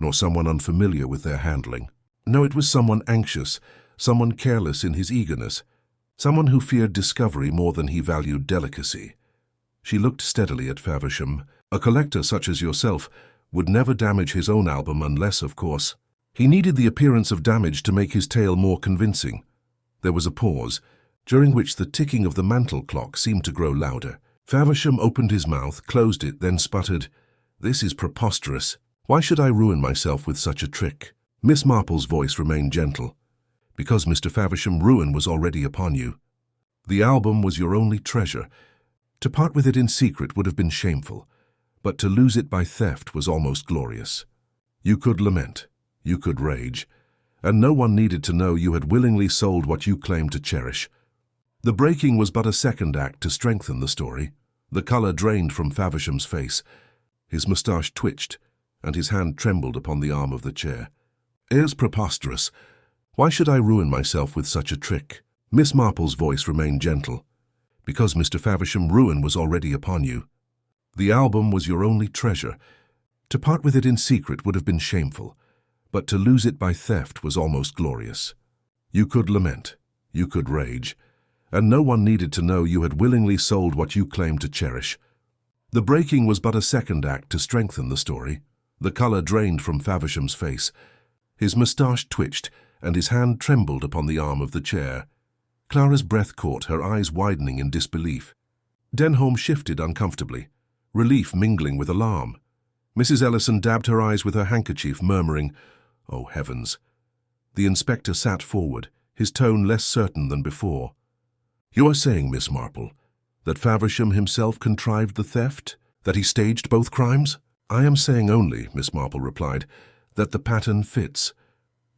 nor someone unfamiliar with their handling. No, it was someone anxious, someone careless in his eagerness, someone who feared discovery more than he valued delicacy. She looked steadily at Faversham. "A collector such as yourself would never damage his own album unless, of course, he needed the appearance of damage to make his tale more convincing." There was a pause, during which the ticking of the mantel clock seemed to grow louder. Faversham opened his mouth, closed it, then sputtered, "This is preposterous. Why should I ruin myself with such a trick?" Miss Marple's voice remained gentle. "Because, Mr. Faversham, ruin was already upon you. The album was your only treasure. To part with it in secret would have been shameful, but to lose it by theft was almost glorious. You could lament, you could rage, and no one needed to know you had willingly sold what you claimed to cherish. The breaking was but a second act to strengthen the story." The colour drained from Faversham's face. His moustache twitched, and his hand trembled upon the arm of the chair. It's preposterous. Why should I ruin myself with such a trick? Miss Marple's voice remained gentle. Because, Mr. Faversham, ruin was already upon you. The album was your only treasure. To part with it in secret would have been shameful, but to lose it by theft was almost glorious. You could lament, you could rage, and no one needed to know you had willingly sold what you claimed to cherish. The breaking was but a second act to strengthen the story. The colour drained from Faversham's face. His moustache twitched, and his hand trembled upon the arm of the chair. Clara's breath caught, her eyes widening in disbelief. Denholm shifted uncomfortably, relief mingling with alarm. Mrs. Ellison dabbed her eyes with her handkerchief, murmuring, "Oh, heavens." The inspector sat forward, his tone less certain than before. "You are saying, Miss Marple, that Faversham himself contrived the theft? That he staged both crimes?" "I am saying only," Miss Marple replied, "that the pattern fits.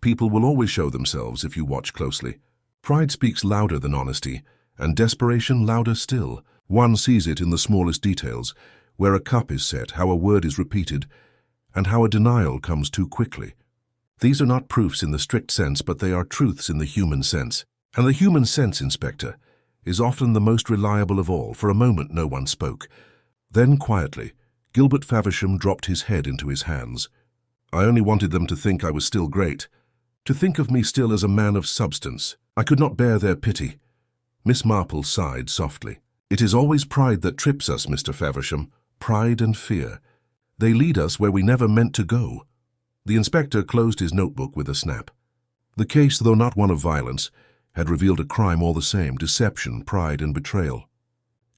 People will always show themselves if you watch closely. Pride speaks louder than honesty, and desperation louder still. One sees it in the smallest details, where a cup is set, how a word is repeated, and how a denial comes too quickly. These are not proofs in the strict sense, but they are truths in the human sense. And the human sense, Inspector, is often the most reliable of all." For a moment no one spoke. Then, quietly, Gilbert Faversham dropped his head into his hands. "I only wanted them to think I was still great, to think of me still as a man of substance. I could not bear their pity." Miss Marple sighed softly. "It is always pride that trips us, Mr. Faversham, pride and fear. They lead us where we never meant to go." The inspector closed his notebook with a snap. The case, though not one of violence, had revealed a crime all the same: deception, pride, and betrayal.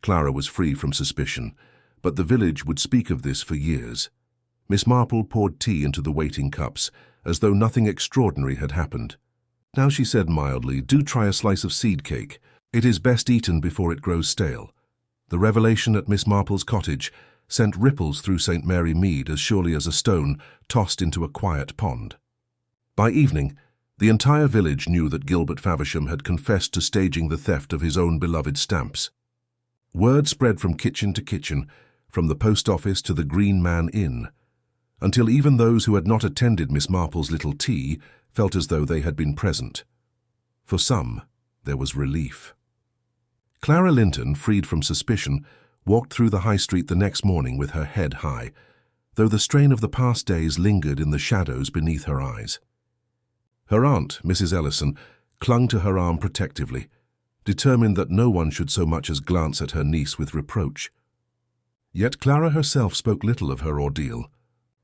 Clara was free from suspicion, but the village would speak of this for years. Miss Marple poured tea into the waiting cups, as though nothing extraordinary had happened. "Now," she said mildly, "do try a slice of seed cake. It is best eaten before it grows stale." The revelation at Miss Marple's cottage sent ripples through St. Mary Mead as surely as a stone tossed into a quiet pond. By evening, the entire village knew that Gilbert Faversham had confessed to staging the theft of his own beloved stamps. Word spread from kitchen to kitchen, from the post office to the Green Man Inn, until even those who had not attended Miss Marple's little tea felt as though they had been present. For some, there was relief. Clara Linton, freed from suspicion, walked through the high street the next morning with her head high, though the strain of the past days lingered in the shadows beneath her eyes. Her aunt, Mrs. Ellison, clung to her arm protectively, determined that no one should so much as glance at her niece with reproach. Yet Clara herself spoke little of her ordeal,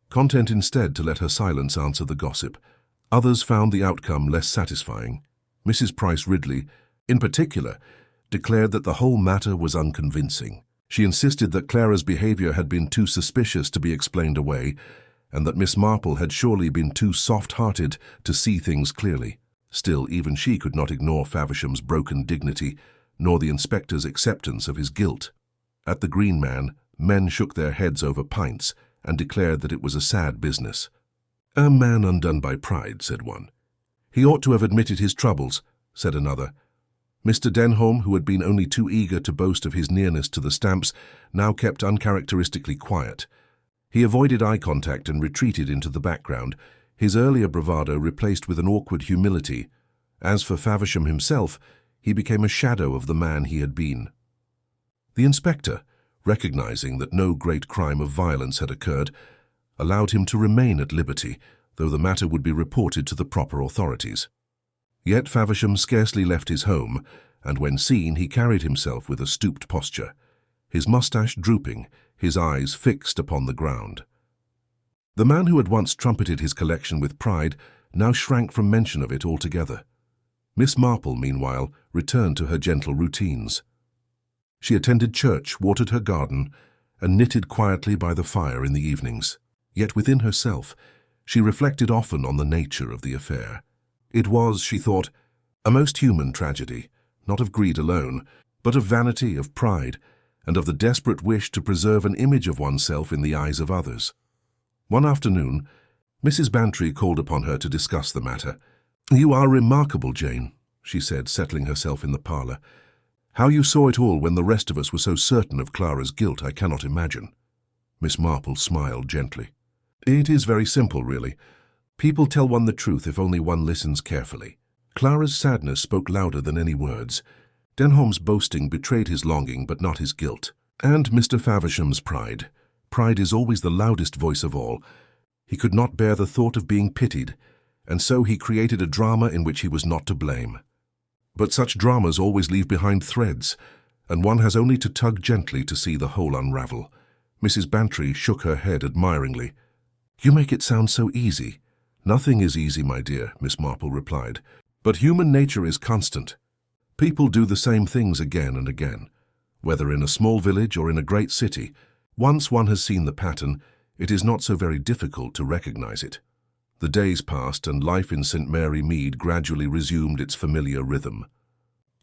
content instead to let her silence answer the gossip. Others found the outcome less satisfying. Mrs. Price Ridley, in particular, declared that the whole matter was unconvincing. She insisted that Clara's behavior had been too suspicious to be explained away, and that Miss Marple had surely been too soft-hearted to see things clearly. Still, even she could not ignore Faversham's broken dignity, nor the inspector's acceptance of his guilt. At the Green Man, men shook their heads over pints and declared that it was a sad business. "A man undone by pride," said one. "He ought to have admitted his troubles," said another. Mr. Denholm, who had been only too eager to boast of his nearness to the stamps, now kept uncharacteristically quiet. He avoided eye contact and retreated into the background, his earlier bravado replaced with an awkward humility. As for Faversham himself, he became a shadow of the man he had been. The inspector, recognizing that no great crime of violence had occurred, allowed him to remain at liberty, though the matter would be reported to the proper authorities. Yet Faversham scarcely left his home, and when seen he carried himself with a stooped posture, his moustache drooping, his eyes fixed upon the ground. The man who had once trumpeted his collection with pride now shrank from mention of it altogether. Miss Marple, meanwhile, returned to her gentle routines. She attended church, watered her garden, and knitted quietly by the fire in the evenings. Yet within herself, she reflected often on the nature of the affair. It was, she thought, a most human tragedy, not of greed alone, but of vanity, of pride, and of the desperate wish to preserve an image of oneself in the eyes of others. One afternoon, Mrs. Bantry called upon her to discuss the matter. "You are remarkable, Jane," she said, settling herself in the parlour. "How you saw it all when the rest of us were so certain of Clara's guilt, I cannot imagine." Miss Marple smiled gently. "It is very simple, really. People tell one the truth if only one listens carefully. Clara's sadness spoke louder than any words. Denholm's boasting betrayed his longing but not his guilt. And Mr. Faversham's pride. Pride is always the loudest voice of all. He could not bear the thought of being pitied, and so he created a drama in which he was not to blame. But such dramas always leave behind threads, and one has only to tug gently to see the whole unravel. Mrs. Bantry shook her head admiringly. "You make it sound so easy." "Nothing is easy, my dear," Miss Marple replied. "But human nature is constant. People do the same things again and again. Whether in a small village or in a great city, once one has seen the pattern, it is not so very difficult to recognize it." The days passed, and life in St. Mary Mead gradually resumed its familiar rhythm.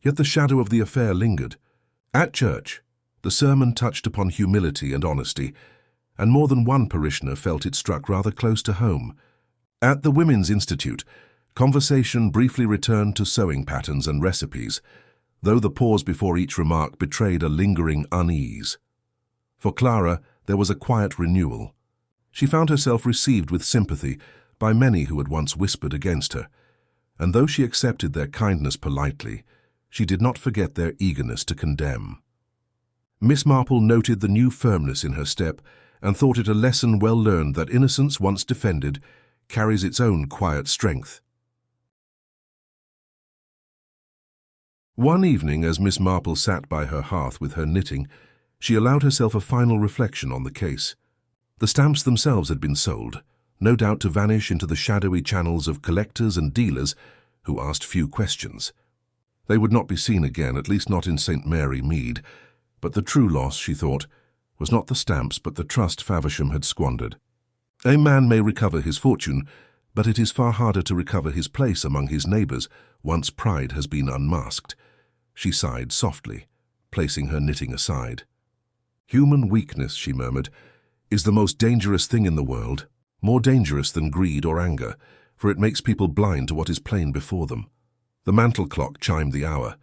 Yet the shadow of the affair lingered. At church, the sermon touched upon humility and honesty, and more than one parishioner felt it struck rather close to home. At the Women's Institute, conversation briefly returned to sewing patterns and recipes, though the pause before each remark betrayed a lingering unease. For Clara, there was a quiet renewal. She found herself received with sympathy by many who had once whispered against her, and though she accepted their kindness politely, she did not forget their eagerness to condemn. Miss Marple noted the new firmness in her step and thought it a lesson well learned that innocence once defended carries its own quiet strength. One evening, as Miss Marple sat by her hearth with her knitting, she allowed herself a final reflection on the case. The stamps themselves had been sold, no doubt to vanish into the shadowy channels of collectors and dealers who asked few questions. They would not be seen again, at least not in St. Mary Mead, but the true loss, she thought, was not the stamps but the trust Faversham had squandered. A man may recover his fortune, but it is far harder to recover his place among his neighbours once pride has been unmasked. She sighed softly, placing her knitting aside. "Human weakness," she murmured, "is the most dangerous thing in the world, more dangerous than greed or anger, for it makes people blind to what is plain before them." The mantel clock chimed the hour.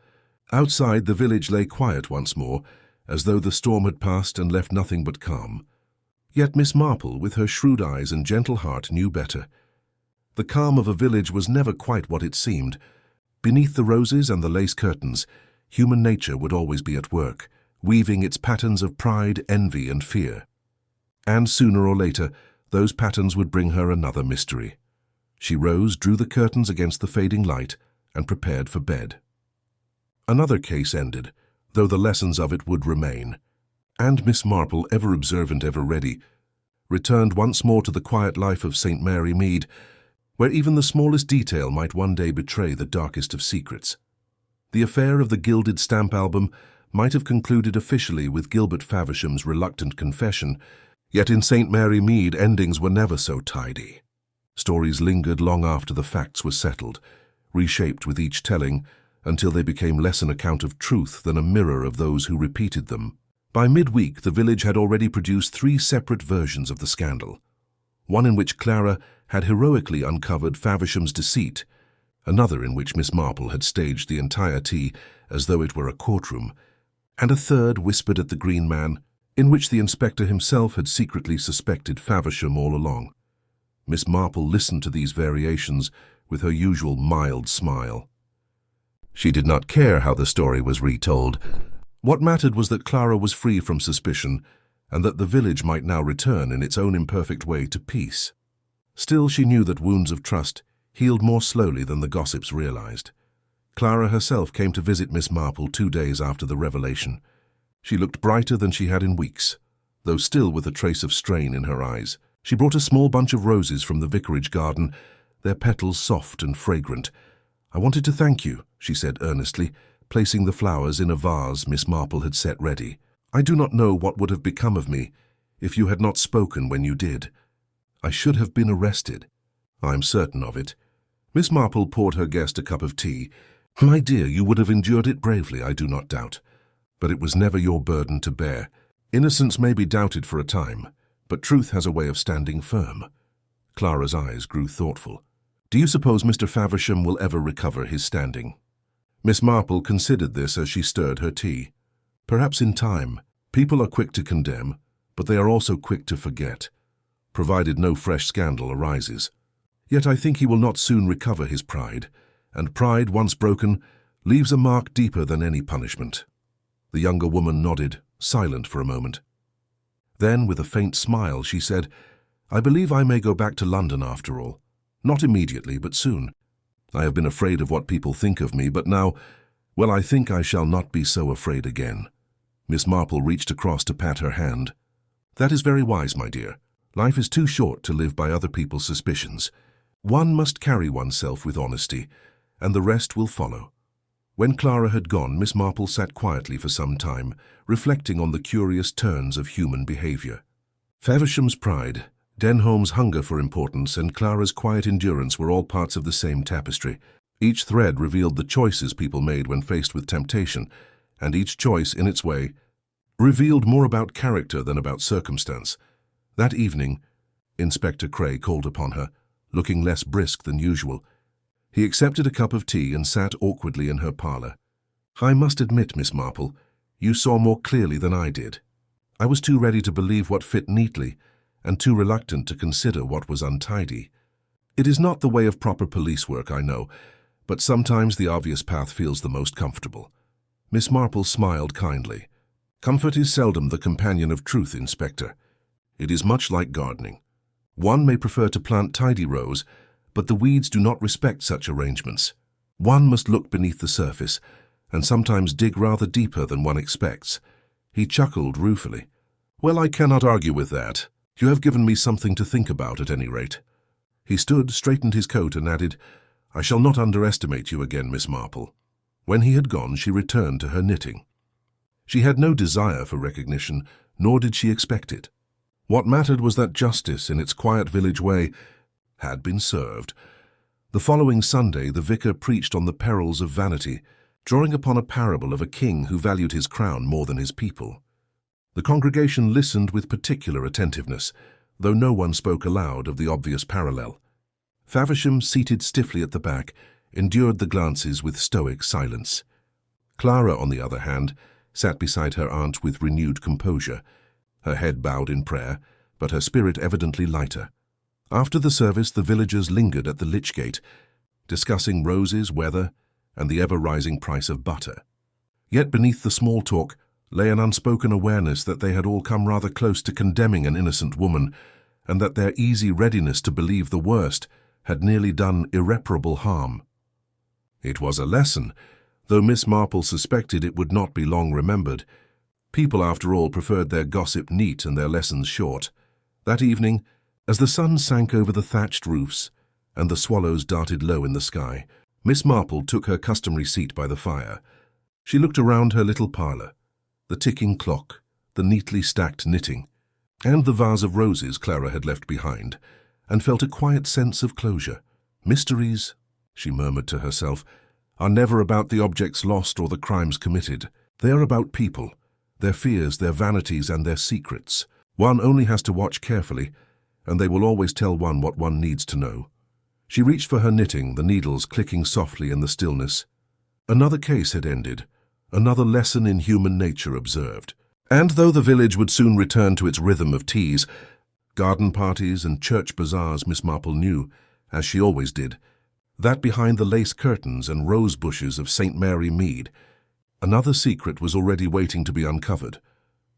Outside, the village lay quiet once more, as though the storm had passed and left nothing but calm. Yet Miss Marple, with her shrewd eyes and gentle heart, knew better. The calm of a village was never quite what it seemed. Beneath the roses and the lace curtains, human nature would always be at work, weaving its patterns of pride, envy, and fear. And sooner or later, those patterns would bring her another mystery. She rose, drew the curtains against the fading light, and prepared for bed. Another case ended, though the lessons of it would remain. And Miss Marple, ever observant, ever ready, returned once more to the quiet life of St. Mary Mead, where even the smallest detail might one day betray the darkest of secrets. The affair of the Gilded stamp album might have concluded officially with Gilbert Faversham's reluctant confession, yet in St. Mary Mead endings were never so tidy. Stories lingered long after the facts were settled, reshaped with each telling, until they became less an account of truth than a mirror of those who repeated them. By midweek, the village had already produced 3 separate versions of the scandal. One in which Clara had heroically uncovered Faversham's deceit, another in which Miss Marple had staged the entire tea as though it were a courtroom, and a third, whispered at the Green Man, in which the inspector himself had secretly suspected Faversham all along. Miss Marple listened to these variations with her usual mild smile. She did not care how the story was retold. What mattered was that Clara was free from suspicion, and that the village might now return in its own imperfect way to peace. Still, she knew that wounds of trust healed more slowly than the gossips realized. Clara herself came to visit Miss Marple 2 days after the revelation. She looked brighter than she had in weeks, though still with a trace of strain in her eyes. She brought a small bunch of roses from the vicarage garden, their petals soft and fragrant. "I wanted to thank you," she said earnestly, placing the flowers in a vase Miss Marple had set ready. "I do not know what would have become of me if you had not spoken when you did. I should have been arrested. I am certain of it." Miss Marple poured her guest a cup of tea. "My dear, you would have endured it bravely, I do not doubt. But it was never your burden to bear. Innocence may be doubted for a time, but truth has a way of standing firm." Clara's eyes grew thoughtful. "Do you suppose Mr. Faversham will ever recover his standing?" Miss Marple considered this as she stirred her tea. "Perhaps in time. People are quick to condemn, but they are also quick to forget, provided no fresh scandal arises. Yet I think he will not soon recover his pride, and pride, once broken, leaves a mark deeper than any punishment. The younger woman nodded, silent for a moment. Then, with a faint smile, she said, "I believe I may go back to London after all. Not immediately, but soon. I have been afraid of what people think of me, but now, well, I think I shall not be so afraid again." Miss Marple reached across to pat her hand. "That is very wise, my dear. Life is too short to live by other people's suspicions. One must carry oneself with honesty, and the rest will follow." When Clara had gone, Miss Marple sat quietly for some time, reflecting on the curious turns of human behaviour. Faversham's pride, Denholm's hunger for importance, and Clara's quiet endurance were all parts of the same tapestry. Each thread revealed the choices people made when faced with temptation, and each choice, in its way, revealed more about character than about circumstance. That evening, Inspector Cray called upon her, looking less brisk than usual. He accepted a cup of tea and sat awkwardly in her parlour. "I must admit, Miss Marple, you saw more clearly than I did. I was too ready to believe what fit neatly, and too reluctant to consider what was untidy. It is not the way of proper police work, I know, but sometimes the obvious path feels the most comfortable." Miss Marple smiled kindly. "Comfort is seldom the companion of truth, Inspector. It is much like gardening. One may prefer to plant tidy rows, but the weeds do not respect such arrangements. One must look beneath the surface, and sometimes dig rather deeper than one expects." He chuckled ruefully. "Well, I cannot argue with that. You have given me something to think about, at any rate." He stood, straightened his coat, and added, "I shall not underestimate you again, Miss Marple." When he had gone, she returned to her knitting. She had no desire for recognition, nor did she expect it. What mattered was that justice, in its quiet village way, had been served. The following Sunday, the vicar preached on the perils of vanity, drawing upon a parable of a king who valued his crown more than his people. The congregation listened with particular attentiveness, though no one spoke aloud of the obvious parallel. Faversham, seated stiffly at the back, endured the glances with stoic silence. Clara, on the other hand, sat beside her aunt with renewed composure, her head bowed in prayer, but her spirit evidently lighter. After the service, the villagers lingered at the lich gate, discussing roses, weather, and the ever-rising price of butter. Yet beneath the small talk lay an unspoken awareness that they had all come rather close to condemning an innocent woman, and that their easy readiness to believe the worst had nearly done irreparable harm. It was a lesson, though Miss Marple suspected it would not be long remembered. People, after all, preferred their gossip neat and their lessons short. That evening, as the sun sank over the thatched roofs and the swallows darted low in the sky, Miss Marple took her customary seat by the fire. She looked around her little parlour, the ticking clock, the neatly stacked knitting, and the vase of roses Clara had left behind, and felt a quiet sense of closure. Mysteries, she murmured to herself, are never about the objects lost or the crimes committed. They are about people, their fears, their vanities, and their secrets. One only has to watch carefully, and they will always tell one what one needs to know. She reached for her knitting, the needles clicking softly in the stillness. Another case had ended, another lesson in human nature observed. And though the village would soon return to its rhythm of teas, garden parties, and church bazaars, Miss Marple knew, as she always did, that behind the lace curtains and rose bushes of St. Mary Mead, another secret was already waiting to be uncovered.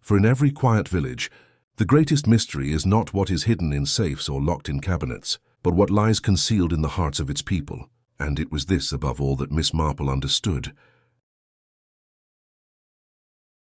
For in every quiet village, the greatest mystery is not what is hidden in safes or locked in cabinets, but what lies concealed in the hearts of its people. And it was this, above all, that Miss Marple understood.